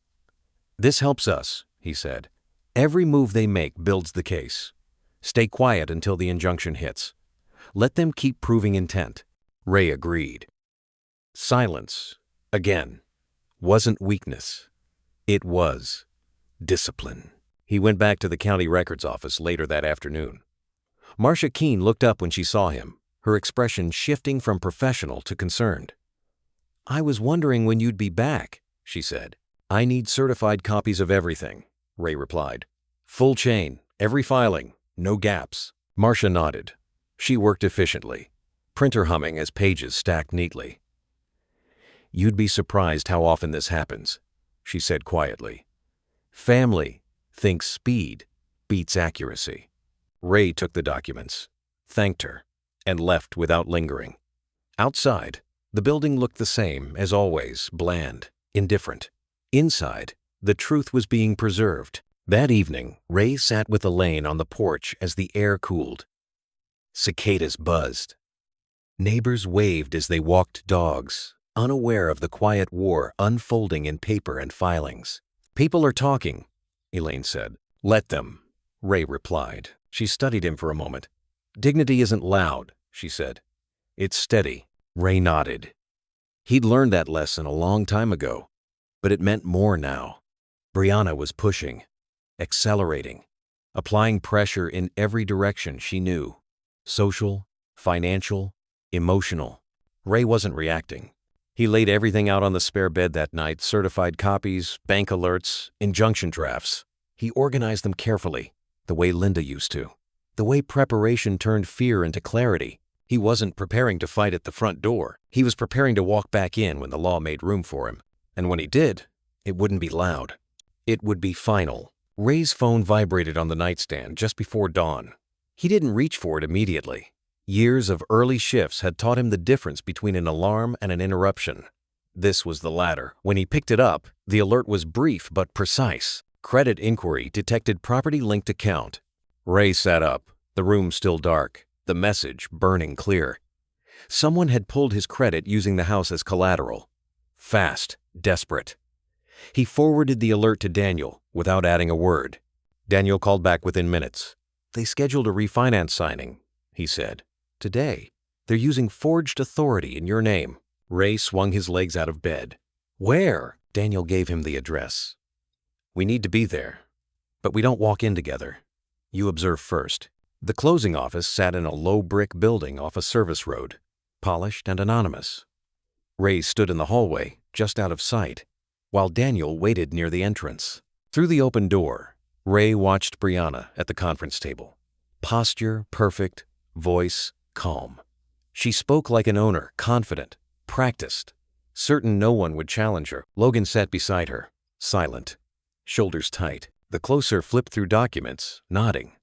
"This helps us," he said. "Every move they make builds the case. Stay quiet until the injunction hits. Let them keep proving intent." Ray agreed. Silence, again, wasn't weakness. It was discipline. He went back to the county records office later that afternoon. Marcia Keene looked up when she saw him, her expression shifting from professional to concerned. "I was wondering when you'd be back," she said. "I need certified copies of everything," Ray replied. "Full chain, every filing, no gaps." Marcia nodded. She worked efficiently, printer humming as pages stacked neatly. "You'd be surprised how often this happens," she said quietly. Family thinks speed beats accuracy. Ray took the documents, thanked her, and left without lingering. Outside, the building looked the same as always, bland, indifferent. Inside, the truth was being preserved. That evening, Ray sat with Elaine on the porch as the air cooled. Cicadas buzzed. Neighbors waved as they walked dogs, unaware of the quiet war unfolding in paper and filings. "People are talking," Elaine said. "Let them," Ray replied. She studied him for a moment. "Dignity isn't loud," she said. "It's steady." Ray nodded. He'd learned that lesson a long time ago, but it meant more now. Brianna was pushing, accelerating, applying pressure in every direction she knew. Social, financial, emotional. Ray wasn't reacting. He laid everything out on the spare bed that night, certified copies, bank alerts, injunction drafts. He organized them carefully, the way Linda used to. The way preparation turned fear into clarity. He wasn't preparing to fight at the front door. He was preparing to walk back in when the law made room for him. And when he did, it wouldn't be loud. It would be final. Ray's phone vibrated on the nightstand just before dawn. He didn't reach for it immediately. Years of early shifts had taught him the difference between an alarm and an interruption. This was the latter. When he picked it up, the alert was brief but precise. Credit inquiry detected property-linked account. Ray sat up, the room still dark, the message burning clear. Someone had pulled his credit using the house as collateral. Fast, desperate. He forwarded the alert to Daniel without adding a word. Daniel called back within minutes. "They scheduled a refinance signing," he said. "Today. They're using forged authority in your name." Ray swung his legs out of bed. "Where?" Daniel gave him the address. "We need to be there, but we don't walk in together. You observe first." The closing office sat in a low brick building off a service road, polished and anonymous. Ray stood in the hallway, just out of sight, while Daniel waited near the entrance. Through the open door, Ray watched Brianna at the conference table. Posture perfect, voice calm. She spoke like an owner, confident, practiced, certain no one would challenge her. Logan sat beside her, silent, shoulders tight. The closer flipped through documents, nodding.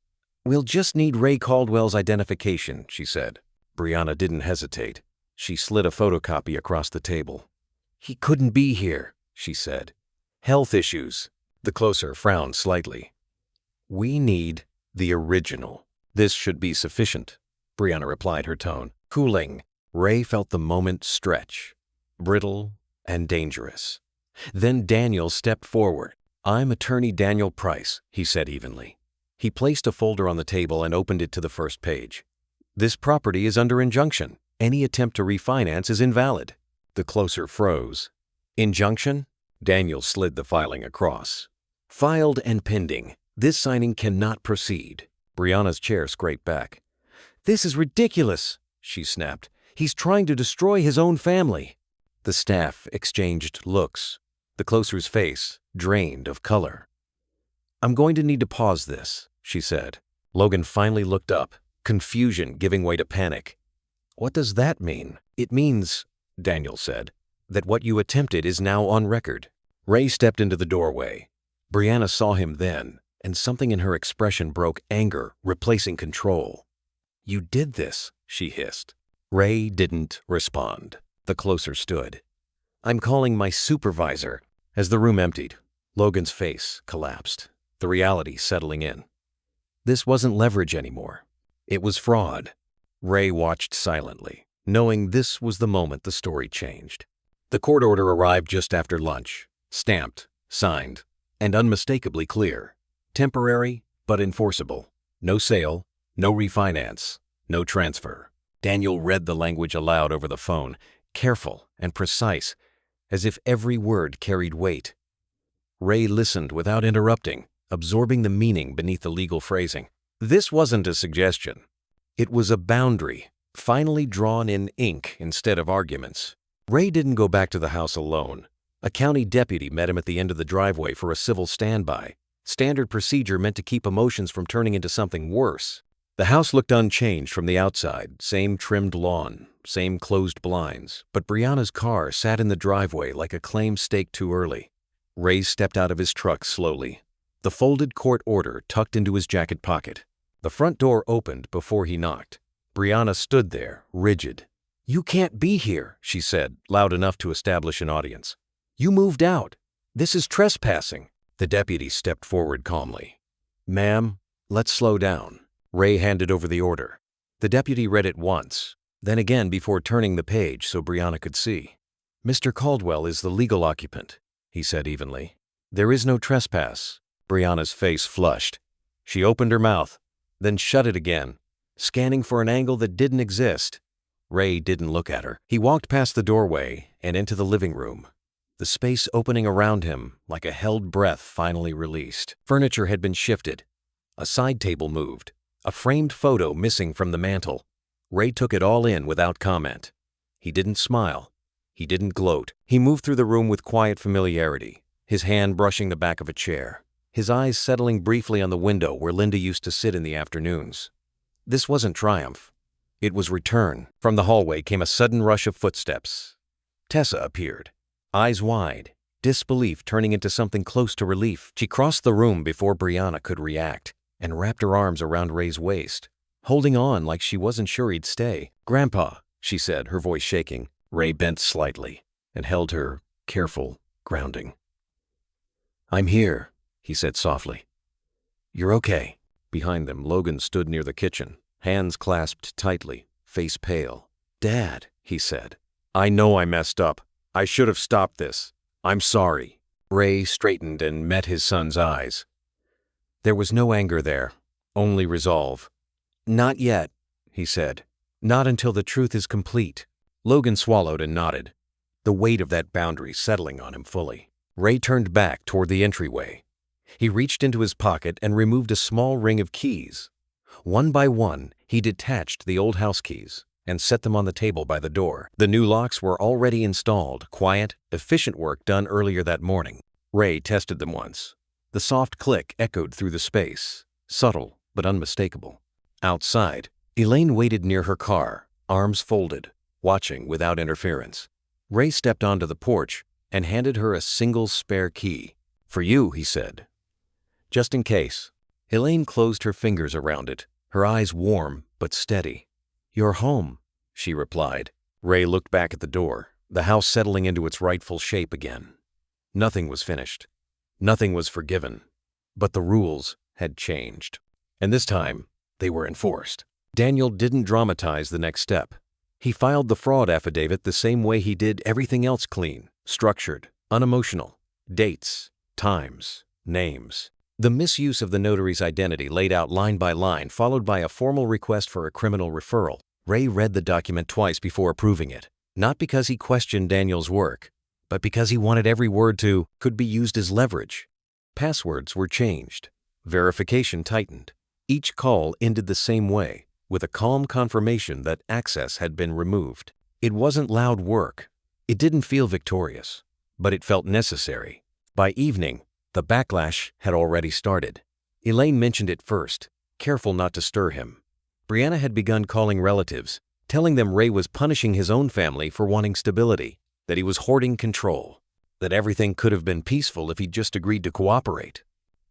"We'll just need Ray Caldwell's identification," she said. Brianna didn't hesitate. She slid a photocopy across the table. "He couldn't be here," she said. "Health issues." The closer frowned slightly. "We need the original." "This should be sufficient," Brianna replied, her tone cooling. Ray felt the moment stretch, brittle and dangerous. Then Daniel stepped forward. "I'm attorney Daniel Price," he said evenly. He placed a folder on the table and opened it to the first page. "This property is under injunction. Any attempt to refinance is invalid." The closer froze. "Injunction?" Daniel slid the filing across. "Filed and pending. This signing cannot proceed." Brianna's chair scraped back. "This is ridiculous," she snapped. "He's trying to destroy his own family." The staff exchanged looks. The closer's face drained of color. "I'm going to need to pause this," she said. Logan finally looked up, confusion giving way to panic. "What does that mean?" "It means," Daniel said, "that what you attempted is now on record." Ray stepped into the doorway. Brianna saw him then, and something in her expression broke anger, replacing control. "You did this," she hissed. Ray didn't respond. The closer stood. "I'm calling my supervisor." As the room emptied, Logan's face collapsed, the reality settling in. This wasn't leverage anymore. It was fraud. Ray watched silently, knowing this was the moment the story changed. The court order arrived just after lunch, stamped, signed, and unmistakably clear. Temporary, but enforceable. No sale, no refinance, no transfer. Daniel read the language aloud over the phone, careful and precise, as if every word carried weight. Ray listened without interrupting, absorbing the meaning beneath the legal phrasing. This wasn't a suggestion. It was a boundary, finally drawn in ink instead of arguments. Ray didn't go back to the house alone. A county deputy met him at the end of the driveway for a civil standby. Standard procedure meant to keep emotions from turning into something worse. The house looked unchanged from the outside, same trimmed lawn, same closed blinds, but Brianna's car sat in the driveway like a claim staked too early. Ray stepped out of his truck slowly, the folded court order tucked into his jacket pocket. The front door opened before he knocked. Brianna stood there, rigid. "You can't be here," she said, loud enough to establish an audience. "You moved out. This is trespassing." The deputy stepped forward calmly. "Ma'am, let's slow down." Ray handed over the order. The deputy read it once, then again before turning the page so Brianna could see. "Mr. Caldwell is the legal occupant," he said evenly. "There is no trespass." Brianna's face flushed. She opened her mouth, then shut it again, scanning for an angle that didn't exist. Ray didn't look at her. He walked past the doorway and into the living room. The space opening around him, like a held breath finally released. Furniture had been shifted. A side table moved. A framed photo missing from the mantel. Ray took it all in without comment. He didn't smile. He didn't gloat. He moved through the room with quiet familiarity, his hand brushing the back of a chair, his eyes settling briefly on the window where Linda used to sit in the afternoons. This wasn't triumph. It was return. From the hallway came a sudden rush of footsteps. Tessa appeared, eyes wide, disbelief turning into something close to relief. She crossed the room before Brianna could react and wrapped her arms around Ray's waist, holding on like she wasn't sure he'd stay. "Grandpa," she said, her voice shaking. Ray bent slightly and held her, careful, grounding. "I'm here," he said softly. "You're okay." Behind them, Logan stood near the kitchen, hands clasped tightly, face pale. "Dad," he said. "I know I messed up. I should have stopped this. I'm sorry." Ray straightened and met his son's eyes. There was no anger there, only resolve. "Not yet," he said. "Not until the truth is complete." Logan swallowed and nodded, the weight of that boundary settling on him fully. Ray turned back toward the entryway. He reached into his pocket and removed a small ring of keys. One by one, he detached the old house keys and set them on the table by the door. The new locks were already installed, quiet, efficient work done earlier that morning. Ray tested them once. The soft click echoed through the space, subtle but unmistakable. Outside, Elaine waited near her car, arms folded, watching without interference. Ray stepped onto the porch and handed her a single spare key. "For you," he said. "Just in case." Elaine closed her fingers around it, her eyes warm but steady. "You're home," she replied. Ray looked back at the door, the house settling into its rightful shape again. Nothing was finished. Nothing was forgiven. But the rules had changed. And this time, they were enforced. Daniel didn't dramatize the next step. He filed the fraud affidavit the same way he did everything else: clean, structured, unemotional. Dates, times, names. The misuse of the notary's identity laid out line by line, followed by a formal request for a criminal referral. Ray read the document twice before approving it, not because he questioned Daniel's work, but because he wanted every word could be used as leverage. Passwords were changed. Verification tightened. Each call ended the same way, with a calm confirmation that access had been removed. It wasn't loud work. It didn't feel victorious, but it felt necessary. By evening, the backlash had already started. Elaine mentioned it first, careful not to stir him. Brianna had begun calling relatives, telling them Ray was punishing his own family for wanting stability, that he was hoarding control, that everything could have been peaceful if he'd just agreed to cooperate.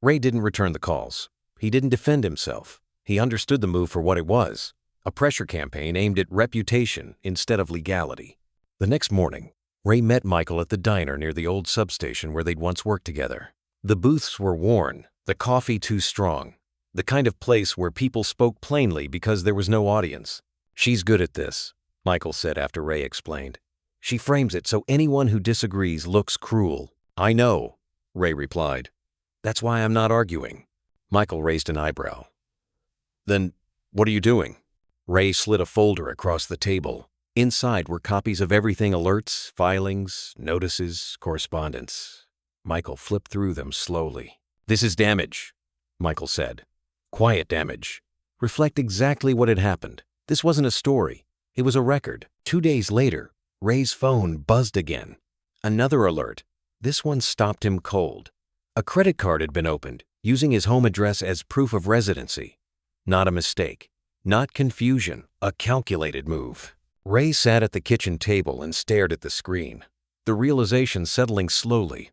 Ray didn't return the calls. He didn't defend himself. He understood the move for what it was, a pressure campaign aimed at reputation instead of legality. The next morning, Ray met Michael at the diner near the old substation where they'd once worked together. The booths were worn, the coffee too strong, the kind of place where people spoke plainly because there was no audience. "She's good at this," Michael said after Ray explained. "She frames it so anyone who disagrees looks cruel." "I know," Ray replied. "That's why I'm not arguing." Michael raised an eyebrow. "Then what are you doing?" Ray slid a folder across the table. Inside were copies of everything: alerts, filings, notices, correspondence. Michael flipped through them slowly. "This is damage," Michael said. "Quiet damage. Reflect exactly what had happened. This wasn't a story. It was a record." 2 days later, Ray's phone buzzed again. Another alert. This one stopped him cold. A credit card had been opened, using his home address as proof of residency. Not a mistake. Not confusion. A calculated move. Ray sat at the kitchen table and stared at the screen, the realization settling slowly.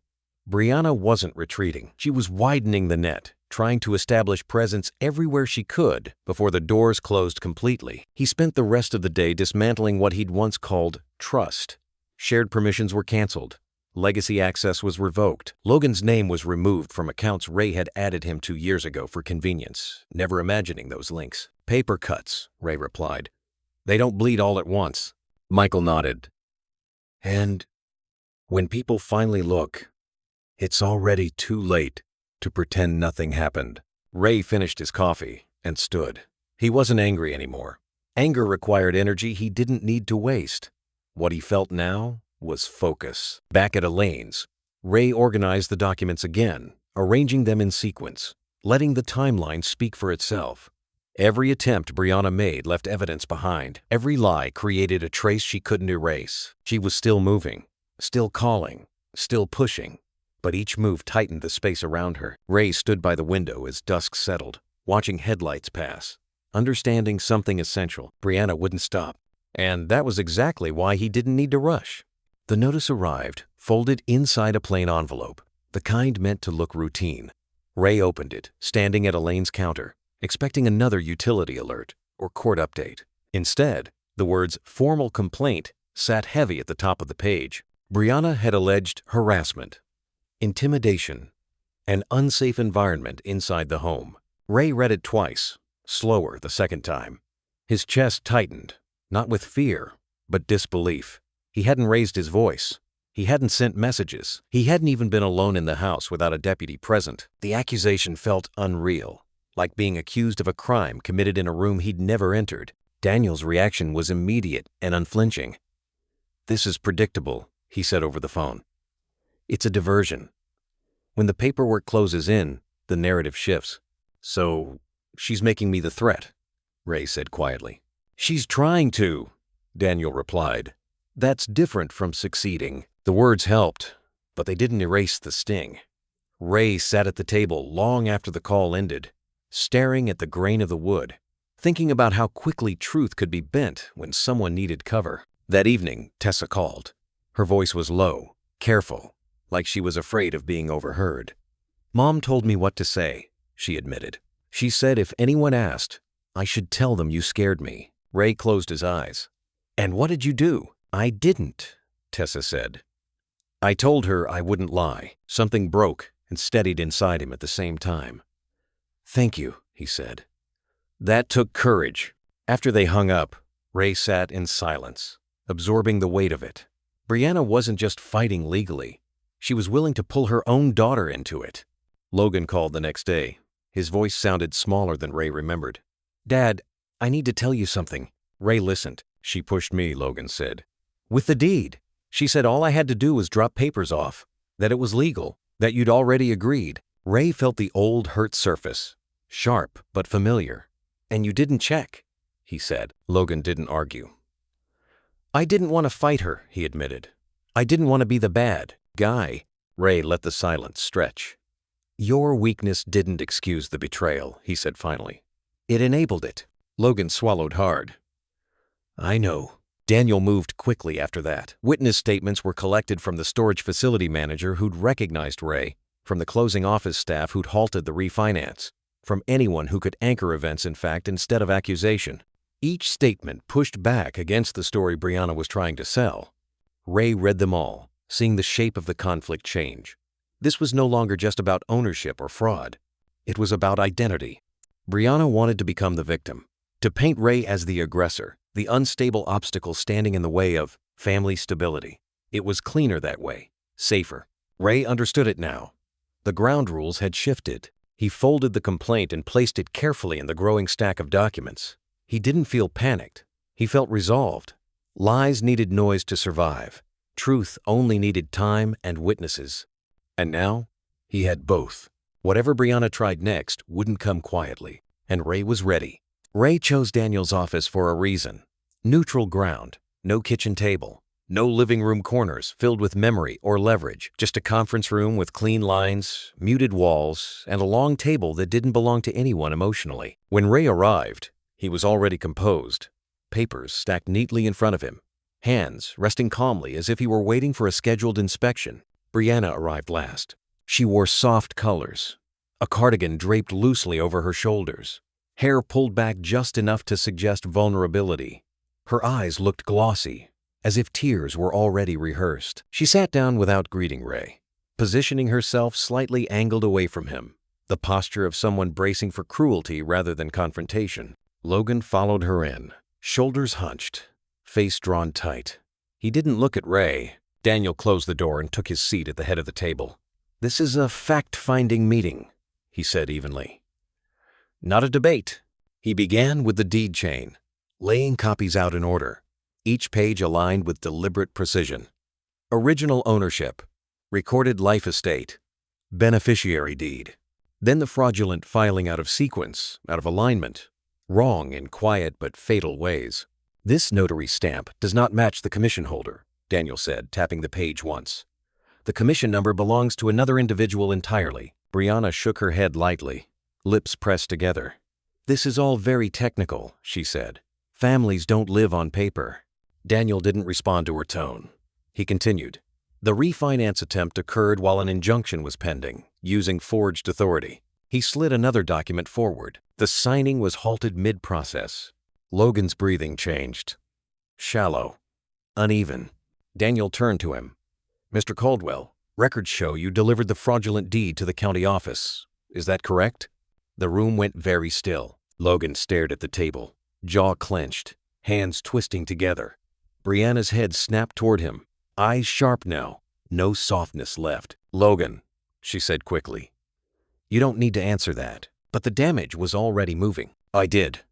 Brianna wasn't retreating. She was widening the net, trying to establish presence everywhere she could before the doors closed completely. He spent the rest of the day dismantling what he'd once called trust. Shared permissions were canceled. Legacy access was revoked. Logan's name was removed from accounts Ray had added him to years ago for convenience, never imagining those links. Paper cuts, Ray replied. They don't bleed all at once. Michael nodded. And when people finally look, it's already too late to pretend nothing happened. Ray finished his coffee and stood. He wasn't angry anymore. Anger required energy he didn't need to waste. What he felt now was focus. Back at Elaine's, Ray organized the documents again, arranging them in sequence, letting the timeline speak for itself. Every attempt Brianna made left evidence behind. Every lie created a trace she couldn't erase. She was still moving, still calling, still pushing, but each move tightened the space around her. Ray stood by the window as dusk settled, watching headlights pass, understanding something essential. Brianna wouldn't stop, and that was exactly why he didn't need to rush. The notice arrived, folded inside a plain envelope, the kind meant to look routine. Ray opened it, standing at Elaine's counter, expecting another utility alert or court update. Instead, the words "formal complaint" sat heavy at the top of the page. Brianna had alleged harassment, intimidation, an unsafe environment inside the home. Ray read it twice, slower the second time. His chest tightened, not with fear, but disbelief. He hadn't raised his voice. He hadn't sent messages. He hadn't even been alone in the house without a deputy present. The accusation felt unreal, like being accused of a crime committed in a room he'd never entered. Daniel's reaction was immediate and unflinching. "This is predictable," he said over the phone. "It's a diversion. When the paperwork closes in, the narrative shifts." "So, she's making me the threat," Ray said quietly. "She's trying to," Daniel replied. "That's different from succeeding." The words helped, but they didn't erase the sting. Ray sat at the table long after the call ended, staring at the grain of the wood, thinking about how quickly truth could be bent when someone needed cover. That evening, Tessa called. Her voice was low, careful, like she was afraid of being overheard. "Mom told me what to say," she admitted. "She said if anyone asked, I should tell them you scared me." Ray closed his eyes. "And what did you do?" "I didn't," Tessa said. "I told her I wouldn't lie." Something broke and steadied inside him at the same time. "Thank you," he said. "That took courage." After they hung up, Ray sat in silence, absorbing the weight of it. Brianna wasn't just fighting legally. She was willing to pull her own daughter into it. Logan called the next day. His voice sounded smaller than Ray remembered. "Dad, I need to tell you something." Ray listened. "She pushed me," Logan said. "With the deed. She said all I had to do was drop papers off, that it was legal, that you'd already agreed." Ray felt the old hurt surface, sharp but familiar. "And you didn't check," he said. Logan didn't argue. "I didn't want to fight her," he admitted. "I didn't want to be the bad guy." Ray let the silence stretch. "Your weakness didn't excuse the betrayal," he said finally. "It enabled it." Logan swallowed hard. "I know." Daniel moved quickly after that. Witness statements were collected from the storage facility manager who'd recognized Ray, from the closing office staff who'd halted the refinance, from anyone who could anchor events in fact instead of accusation. Each statement pushed back against the story Brianna was trying to sell. Ray read them all, seeing the shape of the conflict change. This was no longer just about ownership or fraud. It was about identity. Brianna wanted to become the victim, to paint Ray as the aggressor, the unstable obstacle standing in the way of family stability. It was cleaner that way, safer. Ray understood it now. The ground rules had shifted. He folded the complaint and placed it carefully in the growing stack of documents. He didn't feel panicked. He felt resolved. Lies needed noise to survive. Truth only needed time and witnesses. And now, he had both. Whatever Brianna tried next wouldn't come quietly, and Ray was ready. Ray chose Daniel's office for a reason. Neutral ground, no kitchen table, no living room corners filled with memory or leverage, just a conference room with clean lines, muted walls, and a long table that didn't belong to anyone emotionally. When Ray arrived, he was already composed, papers stacked neatly in front of him, hands resting calmly as if he were waiting for a scheduled inspection. Brianna arrived last. She wore soft colors, a cardigan draped loosely over her shoulders, hair pulled back just enough to suggest vulnerability. Her eyes looked glossy, as if tears were already rehearsed. She sat down without greeting Ray, positioning herself slightly angled away from him, the posture of someone bracing for cruelty rather than confrontation. Logan followed her in, shoulders hunched, face drawn tight. He didn't look at Ray. Daniel closed the door and took his seat at the head of the table. "This is a fact-finding meeting," he said evenly. "Not a debate." He began with the deed chain, laying copies out in order, each page aligned with deliberate precision. Original ownership, recorded life estate, beneficiary deed. Then the fraudulent filing out of sequence, out of alignment, wrong in quiet but fatal ways. "This notary stamp does not match the commission holder," Daniel said, tapping the page once. "The commission number belongs to another individual entirely." Brianna shook her head lightly, lips pressed together. "This is all very technical," she said. "Families don't live on paper." Daniel didn't respond to her tone. He continued. "The refinance attempt occurred while an injunction was pending, using forged authority." He slid another document forward. The signing was halted mid-process. Logan's breathing changed. Shallow. Uneven. Daniel turned to him. "Mr. Caldwell, records show you delivered the fraudulent deed to the county office. Is that correct?" The room went very still. Logan stared at the table, jaw clenched, hands twisting together. Brianna's head snapped toward him, eyes sharp now, no softness left. "Logan," she said quickly, "you don't need to answer that." But the damage was already moving. "I did,"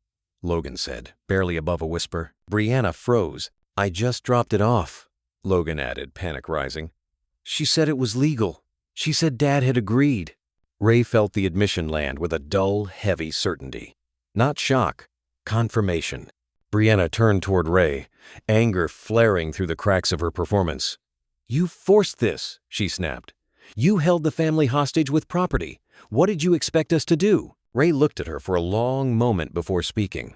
Logan said, barely above a whisper. Brianna froze. "I just dropped it off," Logan added, panic rising. "She said it was legal. She said Dad had agreed." Ray felt the admission land with a dull, heavy certainty. Not shock, confirmation. Brianna turned toward Ray, anger flaring through the cracks of her performance. "You forced this," she snapped. "You held the family hostage with property. What did you expect us to do?" Ray looked at her for a long moment before speaking.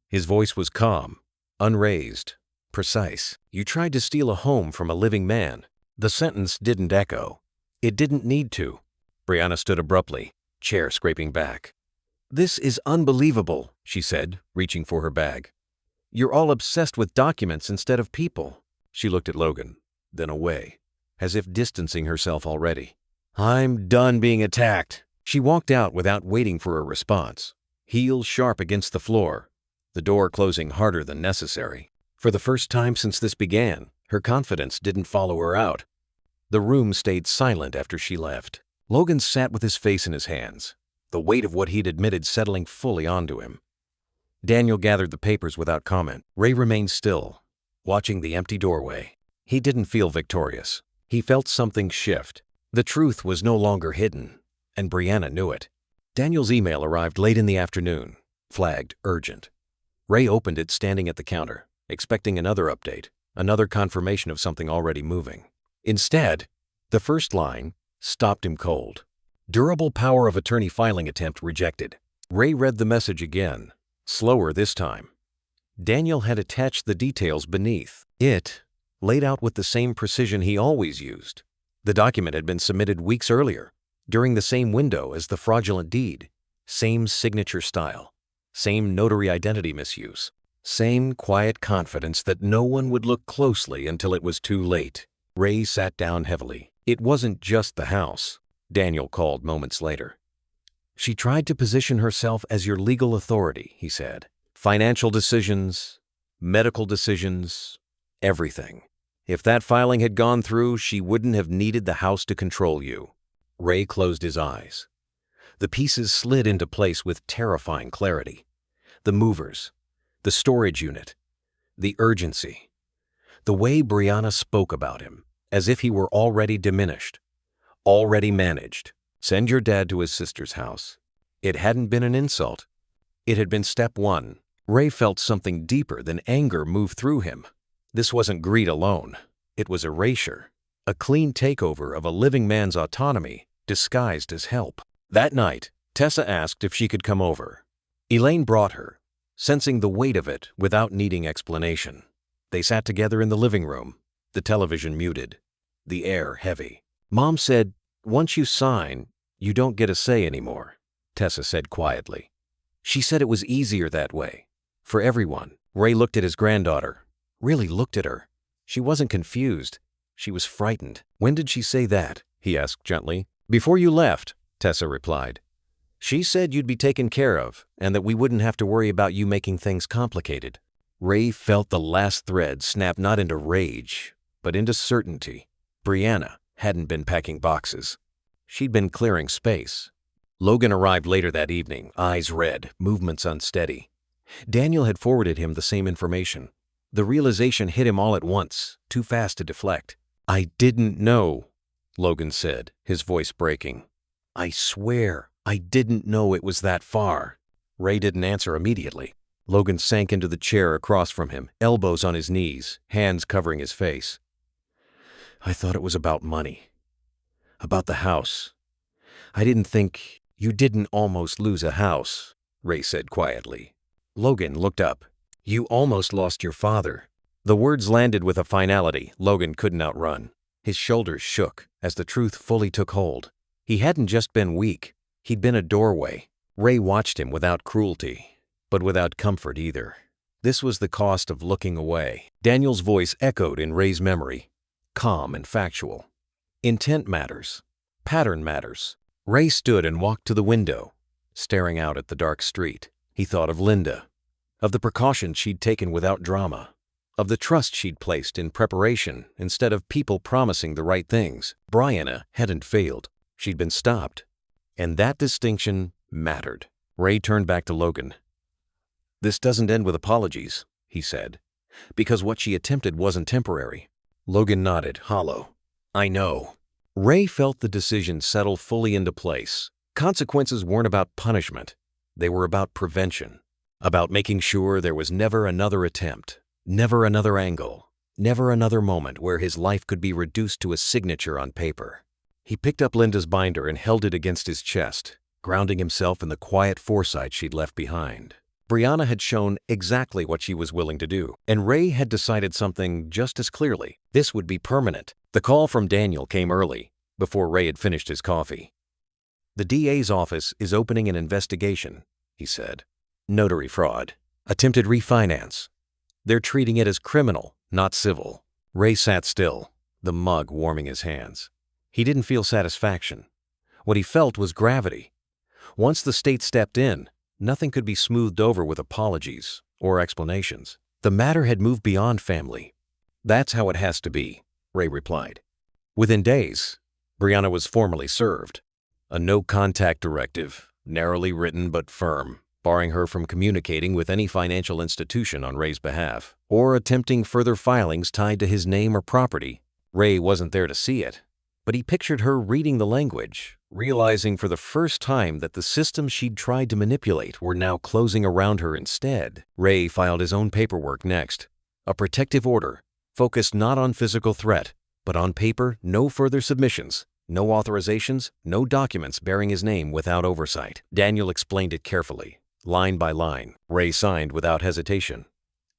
His voice was calm, unraised, precise. "You tried to steal a home from a living man." The sentence didn't echo. It didn't need to. Brianna stood abruptly, chair scraping back. "This is unbelievable," she said, reaching for her bag. "You're all obsessed with documents instead of people." She looked at Logan, then away, as if distancing herself already. "I'm done being attacked." She walked out without waiting for a response, heels sharp against the floor, the door closing harder than necessary. For the first time since this began, her confidence didn't follow her out. The room stayed silent after she left. Logan sat with his face in his hands, the weight of what he'd admitted settling fully onto him. Daniel gathered the papers without comment. Ray remained still, watching the empty doorway. He didn't feel victorious. He felt something shift. The truth was no longer hidden, and Brianna knew it. Daniel's email arrived late in the afternoon, flagged urgent. Ray opened it standing at the counter, expecting another update, another confirmation of something already moving. Instead, the first line stopped him cold. "Durable power of attorney filing attempt rejected." Ray read the message again, slower this time. Daniel had attached the details beneath. It laid out with the same precision he always used. The document had been submitted weeks earlier, during the same window as the fraudulent deed. Same signature style, same notary identity misuse, same quiet confidence that no one would look closely until it was too late. Ray sat down heavily. "It wasn't just the house," Daniel called moments later. "She tried to position herself as your legal authority," he said. "Financial decisions, medical decisions, everything. If that filing had gone through, she wouldn't have needed the house to control you." Ray closed his eyes. The pieces slid into place with terrifying clarity. The movers, the storage unit, the urgency. The way Brianna spoke about him, as if he were already diminished, already managed. Send your dad to his sister's house. It hadn't been an insult. It had been step one. Ray felt something deeper than anger move through him. This wasn't greed alone. It was erasure, a clean takeover of a living man's autonomy disguised as help. That night, Tessa asked if she could come over. Elaine brought her, sensing the weight of it without needing explanation. They sat together in the living room, the television muted, the air heavy. Mom said, once you sign, you don't get a say anymore, Tessa said quietly. She said it was easier that way. For everyone. Ray looked at his granddaughter. Really looked at her. She wasn't confused. She was frightened. When did she say that? He asked gently. Before you left, Tessa replied. She said you'd be taken care of, and that we wouldn't have to worry about you making things complicated. Ray felt the last thread snap not into rage, but into certainty. Brianna hadn't been packing boxes. She'd been clearing space. Logan arrived later that evening, eyes red, movements unsteady. Daniel had forwarded him the same information. The realization hit him all at once, too fast to deflect. I didn't know, Logan said, his voice breaking. I swear, I didn't know it was that far. Ray didn't answer immediately. Logan sank into the chair across from him, elbows on his knees, hands covering his face. I thought it was about money. About the house. I didn't think... You didn't almost lose a house, Ray said quietly. Logan looked up. You almost lost your father. The words landed with a finality Logan couldn't outrun. His shoulders shook as the truth fully took hold. He hadn't just been weak. He'd been a doorway. Ray watched him without cruelty, but without comfort either. This was the cost of looking away. Daniel's voice echoed in Ray's memory, calm and factual. Intent matters. Pattern matters. Ray stood and walked to the window, staring out at the dark street. He thought of Linda, of the precautions she'd taken without drama, of the trust she'd placed in preparation instead of people promising the right things. Brianna hadn't failed. She'd been stopped. And that distinction mattered. Ray turned back to Logan. This doesn't end with apologies, he said, because what she attempted wasn't temporary. Logan nodded, hollow. I know. Ray felt the decision settle fully into place. Consequences weren't about punishment. They were about prevention. About making sure there was never another attempt, never another angle, never another moment where his life could be reduced to a signature on paper. He picked up Linda's binder and held it against his chest, grounding himself in the quiet foresight she'd left behind. Brianna had shown exactly what she was willing to do, and Ray had decided something just as clearly. This would be permanent. The call from Daniel came early, before Ray had finished his coffee. The DA's office is opening an investigation, he said. Notary fraud. Attempted refinance. They're treating it as criminal, not civil. Ray sat still, the mug warming his hands. He didn't feel satisfaction. What he felt was gravity. Once the state stepped in, nothing could be smoothed over with apologies or explanations. The matter had moved beyond family. That's how it has to be, Ray replied. Within days, Brianna was formally served. A no-contact directive, narrowly written but firm, barring her from communicating with any financial institution on Ray's behalf, or attempting further filings tied to his name or property. Ray wasn't there to see it, but he pictured her reading the language, realizing for the first time that the systems she'd tried to manipulate were now closing around her instead. Ray filed his own paperwork next. A protective order, focused not on physical threat, but on paper, no further submissions, no authorizations, no documents bearing his name without oversight. Daniel explained it carefully, line by line. Ray signed without hesitation.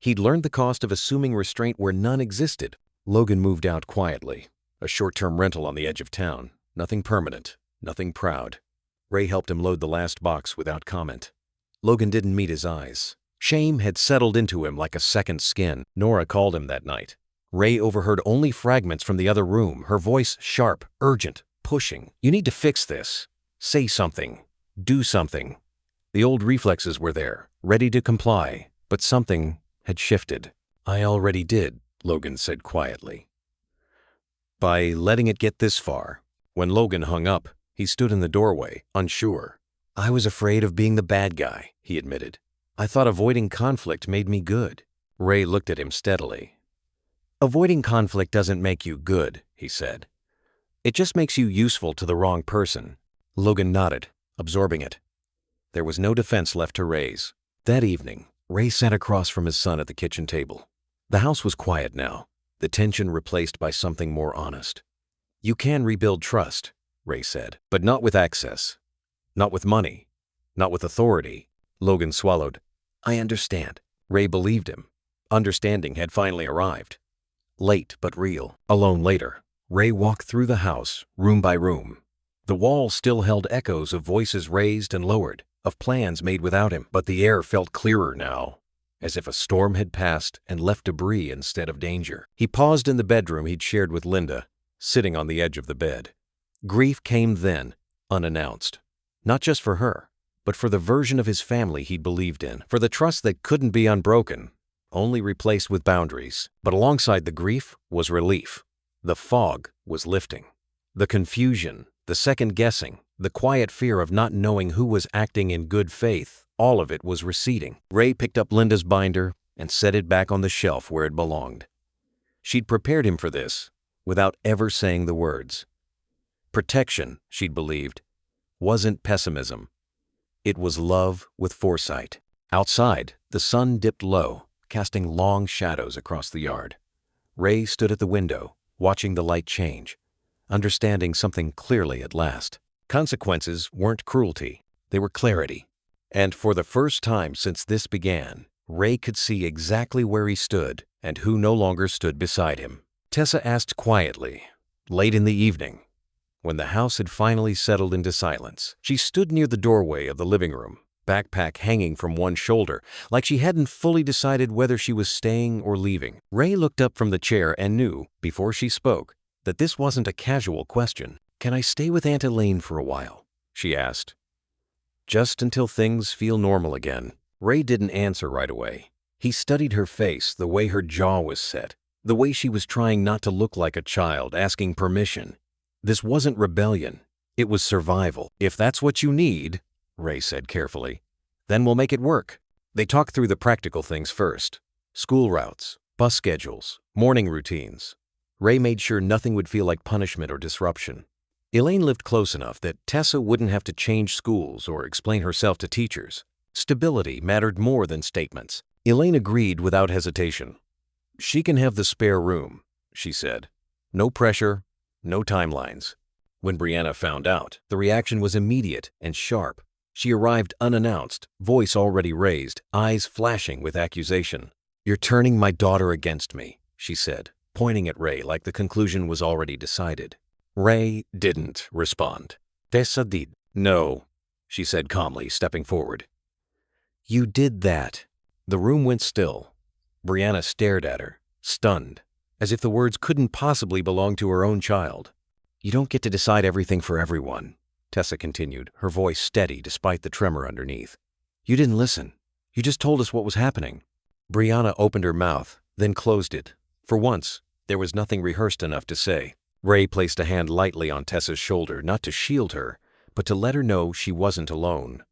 He'd learned the cost of assuming restraint where none existed. Logan moved out quietly. A short-term rental on the edge of town. Nothing permanent, nothing proud. Ray helped him load the last box without comment. Logan didn't meet his eyes. Shame had settled into him like a second skin. Nora called him that night. Ray overheard only fragments from the other room, her voice sharp, urgent, pushing. You need to fix this. Say something. Do something. The old reflexes were there, ready to comply, but something had shifted. I already did, Logan said quietly. By letting it get this far. When Logan hung up, he stood in the doorway, unsure. I was afraid of being the bad guy, he admitted. I thought avoiding conflict made me good. Ray looked at him steadily. Avoiding conflict doesn't make you good, he said. It just makes you useful to the wrong person. Logan nodded, absorbing it. There was no defense left to raise. That evening, Ray sat across from his son at the kitchen table. The house was quiet now, the tension replaced by something more honest. You can rebuild trust, Ray said, but not with access. Not with money. Not with authority. Logan swallowed. I understand. Ray believed him. Understanding had finally arrived. Late but real. Alone later, Ray walked through the house, room by room. The walls still held echoes of voices raised and lowered, of plans made without him, but the air felt clearer now, as if a storm had passed and left debris instead of danger. He paused in the bedroom he'd shared with Linda, sitting on the edge of the bed. Grief came then, unannounced. Not just for her, but for the version of his family he'd believed in, for the trust that couldn't be unbroken, only replaced with boundaries. But alongside the grief was relief. The fog was lifting. The confusion, the second-guessing, the quiet fear of not knowing who was acting in good faith, all of it was receding. Ray picked up Linda's binder and set it back on the shelf where it belonged. She'd prepared him for this, without ever saying the words. Protection, she'd believed, wasn't pessimism. It was love with foresight. Outside, the sun dipped low, casting long shadows across the yard. Ray stood at the window, watching the light change, understanding something clearly at last. Consequences weren't cruelty, they were clarity. And for the first time since this began, Ray could see exactly where he stood and who no longer stood beside him. Tessa asked quietly, late in the evening, when the house had finally settled into silence. She stood near the doorway of the living room, backpack hanging from one shoulder, like she hadn't fully decided whether she was staying or leaving. Ray looked up from the chair and knew, before she spoke, that this wasn't a casual question. "Can I stay with Aunt Elaine for a while?" she asked. "Just until things feel normal again." Ray didn't answer right away. He studied her face, the way her jaw was set, the way she was trying not to look like a child, asking permission. This wasn't rebellion. It was survival. "If that's what you need," Ray said carefully, "then we'll make it work." They talked through the practical things first. School routes, bus schedules, morning routines. Ray made sure nothing would feel like punishment or disruption. Elaine lived close enough that Tessa wouldn't have to change schools or explain herself to teachers. Stability mattered more than statements. Elaine agreed without hesitation. "She can have the spare room," she said. "No pressure, no timelines." When Brianna found out, the reaction was immediate and sharp. She arrived unannounced, voice already raised, eyes flashing with accusation. "You're turning my daughter against me," she said, pointing at Ray like the conclusion was already decided. Ray didn't respond. Tessa did. "No," she said calmly, stepping forward. "You did that." The room went still. Brianna stared at her, stunned, as if the words couldn't possibly belong to her own child. "You don't get to decide everything for everyone," Tessa continued, her voice steady despite the tremor underneath. "You didn't listen. You just told us what was happening." Brianna opened her mouth, then closed it. For once, there was nothing rehearsed enough to say. Ray placed a hand lightly on Tessa's shoulder, not to shield her, but to let her know she wasn't alone.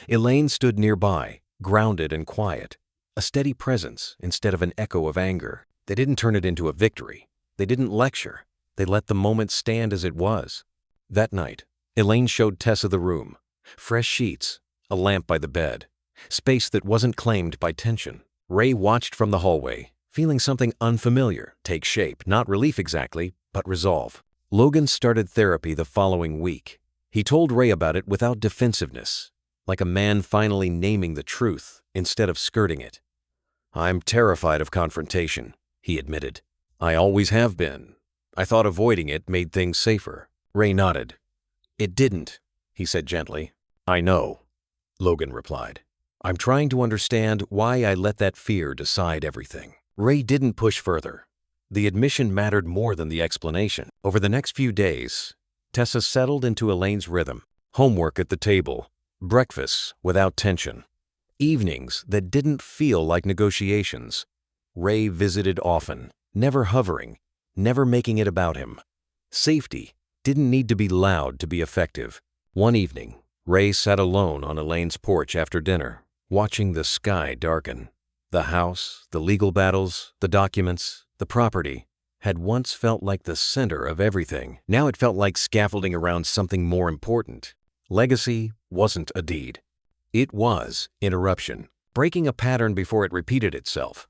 Elaine stood nearby, grounded and quiet, a steady presence instead of an echo of anger. They didn't turn it into a victory. They didn't lecture. They let the moment stand as it was. That night, Elaine showed Tessa the room. Fresh sheets, a lamp by the bed, space that wasn't claimed by tension. Ray watched from the hallway, feeling something unfamiliar take shape, not relief exactly, but resolve. Logan started therapy the following week. He told Ray about it without defensiveness, like a man finally naming the truth instead of skirting it. "I'm terrified of confrontation," he admitted. "I always have been. I thought avoiding it made things safer." Ray nodded. "It didn't," he said gently. "I know," Logan replied. "I'm trying to understand why I let that fear decide everything." Ray didn't push further. The admission mattered more than the explanation. Over the next few days, Tessa settled into Elaine's rhythm. Homework at the table, breakfasts without tension, evenings that didn't feel like negotiations. Ray visited often, never hovering, never making it about him. Safety didn't need to be loud to be effective. One evening, Ray sat alone on Elaine's porch after dinner, watching the sky darken. The house, the legal battles, the documents, the property had once felt like the center of everything. Now it felt like scaffolding around something more important. Legacy wasn't a deed. It was interruption, breaking a pattern before it repeated itself,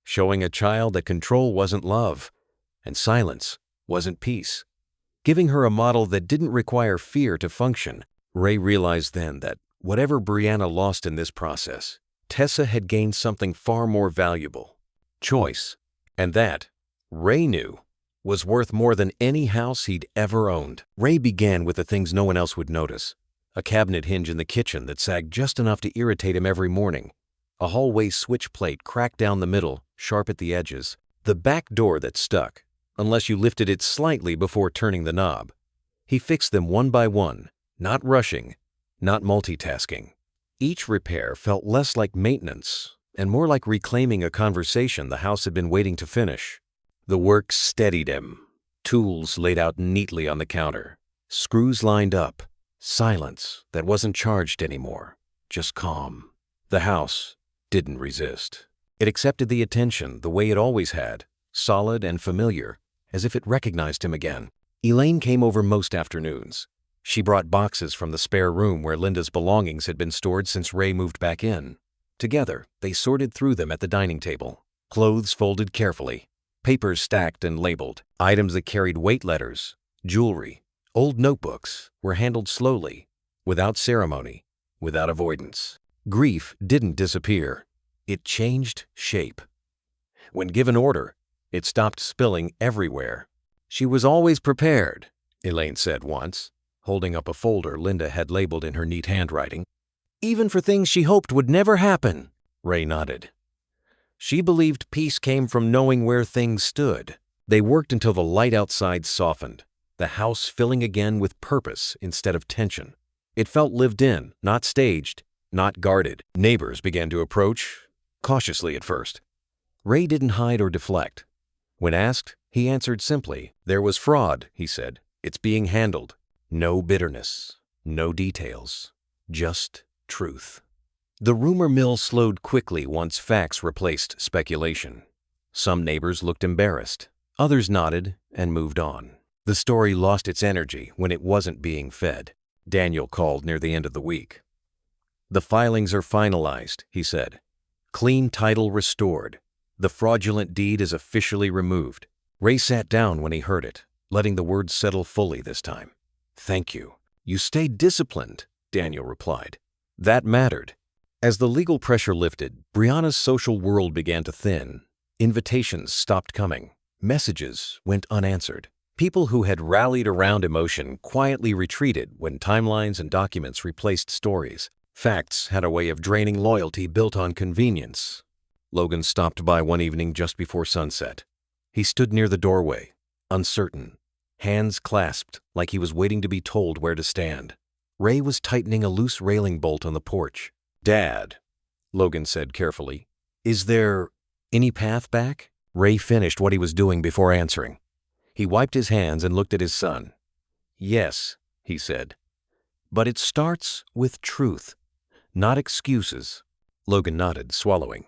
showing a child that control wasn't love, and silence wasn't peace. Giving her a model that didn't require fear to function. Ray realized then that whatever Brianna lost in this process, Tessa had gained something far more valuable: choice. And that, Ray knew, was worth more than any house he'd ever owned. Ray began with the things no one else would notice. A cabinet hinge in the kitchen that sagged just enough to irritate him every morning. A hallway switch plate cracked down the middle, sharp at the edges. The back door that stuck, unless you lifted it slightly before turning the knob. He fixed them one by one, not rushing, not multitasking. Each repair felt less like maintenance and more like reclaiming a conversation the house had been waiting to finish. The work steadied him. Tools laid out neatly on the counter. Screws lined up. Silence that wasn't charged anymore, just calm. The house didn't resist. It accepted the attention the way it always had, solid and familiar, as if it recognized him again. Elaine came over most afternoons. She brought boxes from the spare room where Linda's belongings had been stored since Ray moved back in. Together, they sorted through them at the dining table. Clothes folded carefully, papers stacked and labeled, items that carried weight letters, jewelry, old notebooks were handled slowly, without ceremony, without avoidance. Grief didn't disappear. It changed shape. When given order, it stopped spilling everywhere. She was always prepared, Elaine said once, holding up a folder Linda had labeled in her neat handwriting. Even for things she hoped would never happen, Ray nodded. She believed peace came from knowing where things stood. They worked until the light outside softened, the house filling again with purpose instead of tension. It felt lived in, not staged, not guarded. Neighbors began to approach, cautiously at first. Ray didn't hide or deflect. When asked, he answered simply. There was fraud, he said. It's being handled. No bitterness, no details, just truth. The rumor mill slowed quickly once facts replaced speculation. Some neighbors looked embarrassed. Others nodded and moved on. The story lost its energy when it wasn't being fed. Daniel called near the end of the week. The filings are finalized, he said. Clean title restored. The fraudulent deed is officially removed. Ray sat down when he heard it, letting the words settle fully this time. Thank you. You stayed disciplined, Daniel replied. That mattered. As the legal pressure lifted, Brianna's social world began to thin. Invitations stopped coming. Messages went unanswered. People who had rallied around emotion quietly retreated when timelines and documents replaced stories. Facts had a way of draining loyalty built on convenience. Logan stopped by one evening just before sunset. He stood near the doorway, uncertain, hands clasped like he was waiting to be told where to stand. Ray was tightening a loose railing bolt on the porch. Dad, Logan said carefully, is there any path back? Ray finished what he was doing before answering. He wiped his hands and looked at his son. Yes, he said, but it starts with truth, not excuses. Logan nodded, swallowing.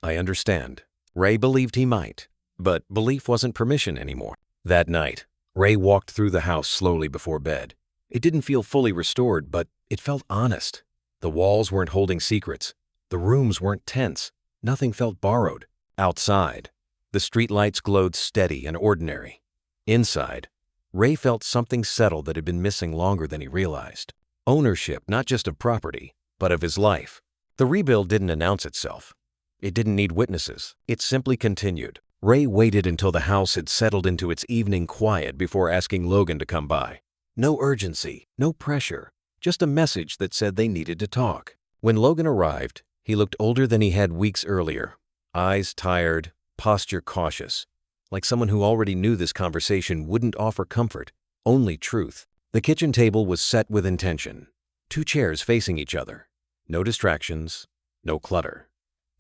I understand. Ray believed he might, but belief wasn't permission anymore. That night, Ray walked through the house slowly before bed. It didn't feel fully restored, but it felt honest. The walls weren't holding secrets. The rooms weren't tense. Nothing felt borrowed. Outside, the streetlights glowed steady and ordinary. Inside, Ray felt something settle that had been missing longer than he realized. Ownership, not just of property, but of his life. The rebuild didn't announce itself. It didn't need witnesses. It simply continued. Ray waited until the house had settled into its evening quiet before asking Logan to come by. No urgency, no pressure, just a message that said they needed to talk. When Logan arrived, he looked older than he had weeks earlier. Eyes tired, posture cautious, like someone who already knew this conversation wouldn't offer comfort, only truth. The kitchen table was set with intention. 2 chairs facing each other. No distractions, no clutter.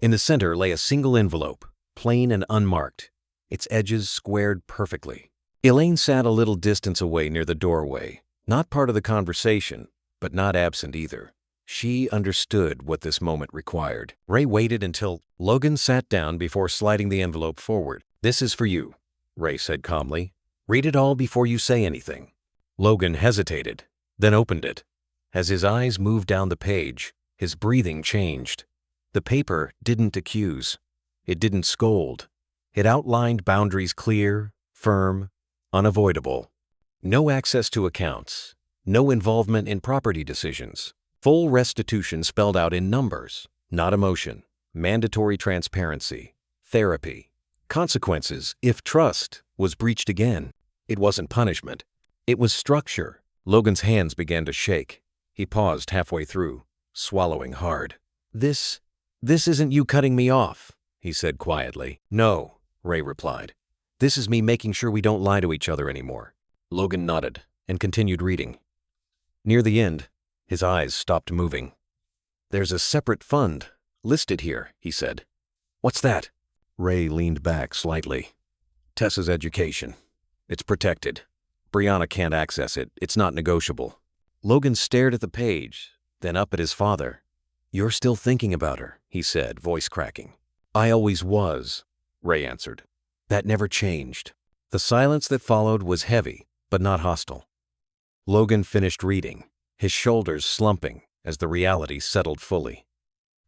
In the center lay a single envelope, plain and unmarked, its edges squared perfectly. Elaine sat a little distance away near the doorway, not part of the conversation, but not absent either. She understood what this moment required. Ray waited until Logan sat down before sliding the envelope forward. This is for you, Ray said calmly. Read it all before you say anything. Logan hesitated, then opened it. As his eyes moved down the page, his breathing changed. The paper didn't accuse. It didn't scold. It outlined boundaries clear, firm, unavoidable. No access to accounts. No involvement in property decisions. Full restitution spelled out in numbers, not emotion. Mandatory transparency. Therapy. Consequences if trust was breached again. It wasn't punishment. It was structure. Logan's hands began to shake. He paused halfway through, swallowing hard. This isn't you cutting me off, he said quietly. No, Ray replied. This is me making sure we don't lie to each other anymore. Logan nodded and continued reading. Near the end, his eyes stopped moving. There's a separate fund listed here, he said. What's that? Ray leaned back slightly. Tessa's education. It's protected. Brianna can't access it. It's not negotiable. Logan stared at the page, then up at his father. You're still thinking about her, he said, voice cracking. I always was, Ray answered. That never changed. The silence that followed was heavy, but not hostile. Logan finished reading, his shoulders slumping as the reality settled fully.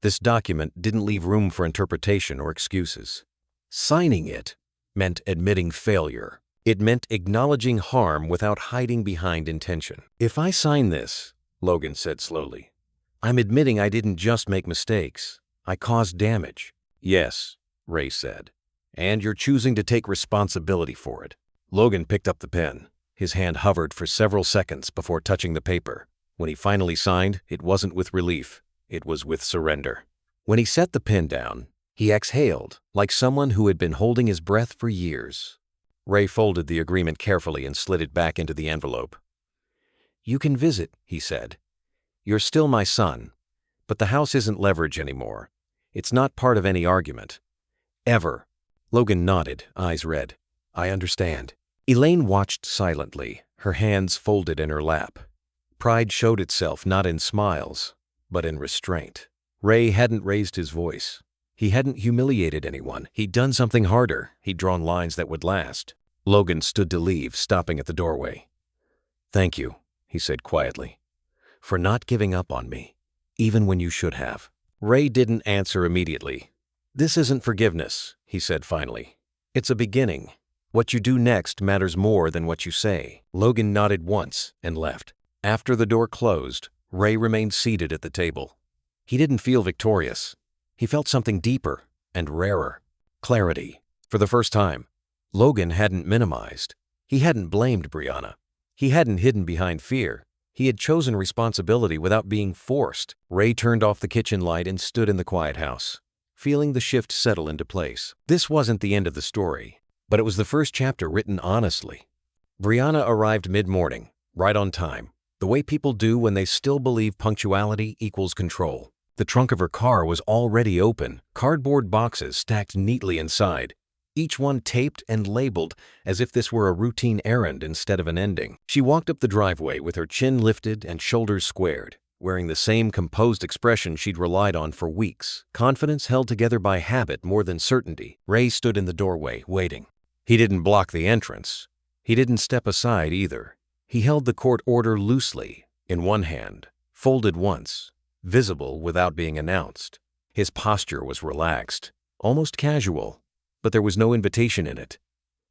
This document didn't leave room for interpretation or excuses. Signing it meant admitting failure. It meant acknowledging harm without hiding behind intention. If I sign this, Logan said slowly, I'm admitting I didn't just make mistakes. I caused damage. Yes, Ray said. And you're choosing to take responsibility for it. Logan picked up the pen. His hand hovered for several seconds before touching the paper. When he finally signed, it wasn't with relief. It was with surrender. When he set the pen down, he exhaled like someone who had been holding his breath for years. Ray folded the agreement carefully and slid it back into the envelope. You can visit, he said. You're still my son, but the house isn't leverage anymore. It's not part of any argument. Ever. Logan nodded, eyes red. I understand. Elaine watched silently, her hands folded in her lap. Pride showed itself not in smiles, but in restraint. Ray hadn't raised his voice. He hadn't humiliated anyone. He'd done something harder. He'd drawn lines that would last. Logan stood to leave, stopping at the doorway. Thank you, he said quietly, for not giving up on me, even when you should have. Ray didn't answer immediately. This isn't forgiveness, he said finally. It's a beginning. What you do next matters more than what you say. Logan nodded once and left. After the door closed, Ray remained seated at the table. He didn't feel victorious. He felt something deeper and rarer. Clarity. For the first time, Logan hadn't minimized. He hadn't blamed Brianna. He hadn't hidden behind fear. He had chosen responsibility without being forced. Ray turned off the kitchen light and stood in the quiet house, feeling the shift settle into place. This wasn't the end of the story, but it was the first chapter written honestly. Brianna arrived mid-morning, right on time, the way people do when they still believe punctuality equals control. The trunk of her car was already open, cardboard boxes stacked neatly inside, each one taped and labeled as if this were a routine errand instead of an ending. She walked up the driveway with her chin lifted and shoulders squared, wearing the same composed expression she'd relied on for weeks, confidence held together by habit more than certainty. Ray stood in the doorway, waiting. He didn't block the entrance. He didn't step aside either. He held the court order loosely, in one hand, folded once, visible without being announced. His posture was relaxed, almost casual, but there was no invitation in it.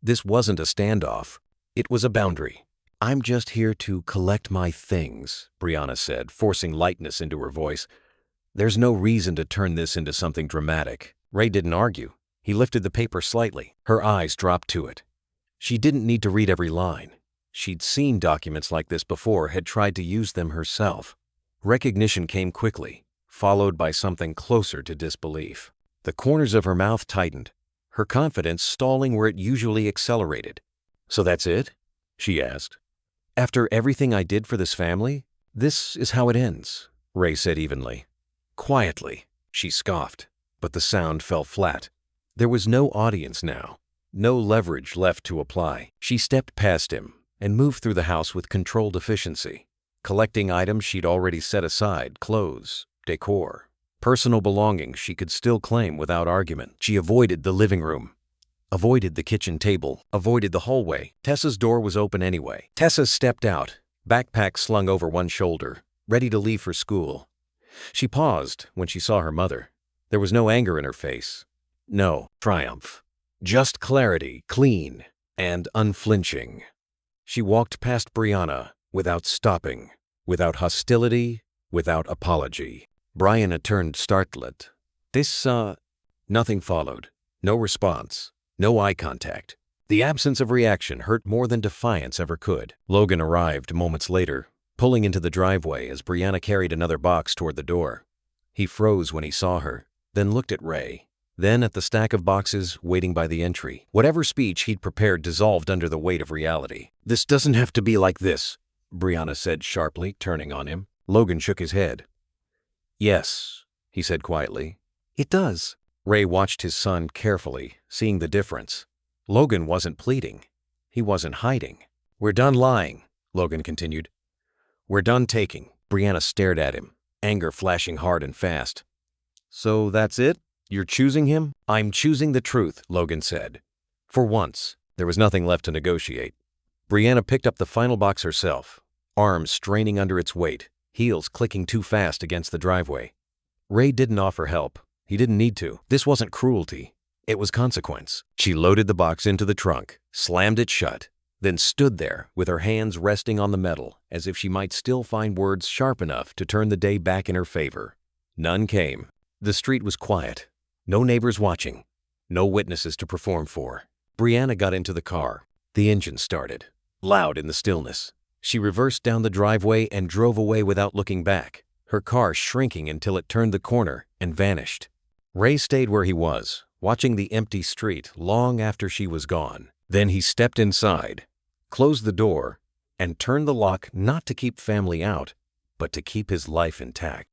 This wasn't a standoff. It was a boundary. I'm just here to collect my things, Brianna said, forcing lightness into her voice. There's no reason to turn this into something dramatic. Ray didn't argue. He lifted the paper slightly. Her eyes dropped to it. She didn't need to read every line. She'd seen documents like this before, had tried to use them herself. Recognition came quickly, followed by something closer to disbelief. The corners of her mouth tightened, her confidence stalling where it usually accelerated. So that's it? She asked. After everything I did for this family, this is how it ends, Ray said evenly. Quietly, she scoffed, but the sound fell flat. There was no audience now, no leverage left to apply. She stepped past him and moved through the house with controlled efficiency, collecting items she'd already set aside, clothes, decor, personal belongings she could still claim without argument. She avoided the living room, avoided the kitchen table, avoided the hallway. Tessa's door was open anyway. Tessa stepped out, backpack slung over one shoulder, ready to leave for school. She paused when she saw her mother. There was no anger in her face. No triumph. Just clarity, clean and unflinching. She walked past Brianna without stopping, without hostility, without apology. Brianna turned startled. Nothing followed. No response. No eye contact. The absence of reaction hurt more than defiance ever could. Logan arrived moments later, pulling into the driveway as Brianna carried another box toward the door. He froze when he saw her, then looked at Ray, then at the stack of boxes waiting by the entry. Whatever speech he'd prepared dissolved under the weight of reality. "This doesn't have to be like this," Brianna said sharply, turning on him. Logan shook his head. "Yes," he said quietly. "It does." Ray watched his son carefully, seeing the difference. Logan wasn't pleading. He wasn't hiding. "We're done lying," Logan continued. "We're done taking." Brianna stared at him, anger flashing hard and fast. "So that's it? You're choosing him?" "I'm choosing the truth," Logan said. For once, there was nothing left to negotiate. Brianna picked up the final box herself, arms straining under its weight, heels clicking too fast against the driveway. Ray didn't offer help. He didn't need to. This wasn't cruelty. It was consequence. She loaded the box into the trunk, slammed it shut, then stood there with her hands resting on the metal as if she might still find words sharp enough to turn the day back in her favor. None came. The street was quiet. No neighbors watching. No witnesses to perform for. Brianna got into the car. The engine started, loud in the stillness. She reversed down the driveway and drove away without looking back, her car shrinking until it turned the corner and vanished. Ray stayed where he was, watching the empty street long after she was gone. Then he stepped inside, closed the door, and turned the lock not to keep family out, but to keep his life intact.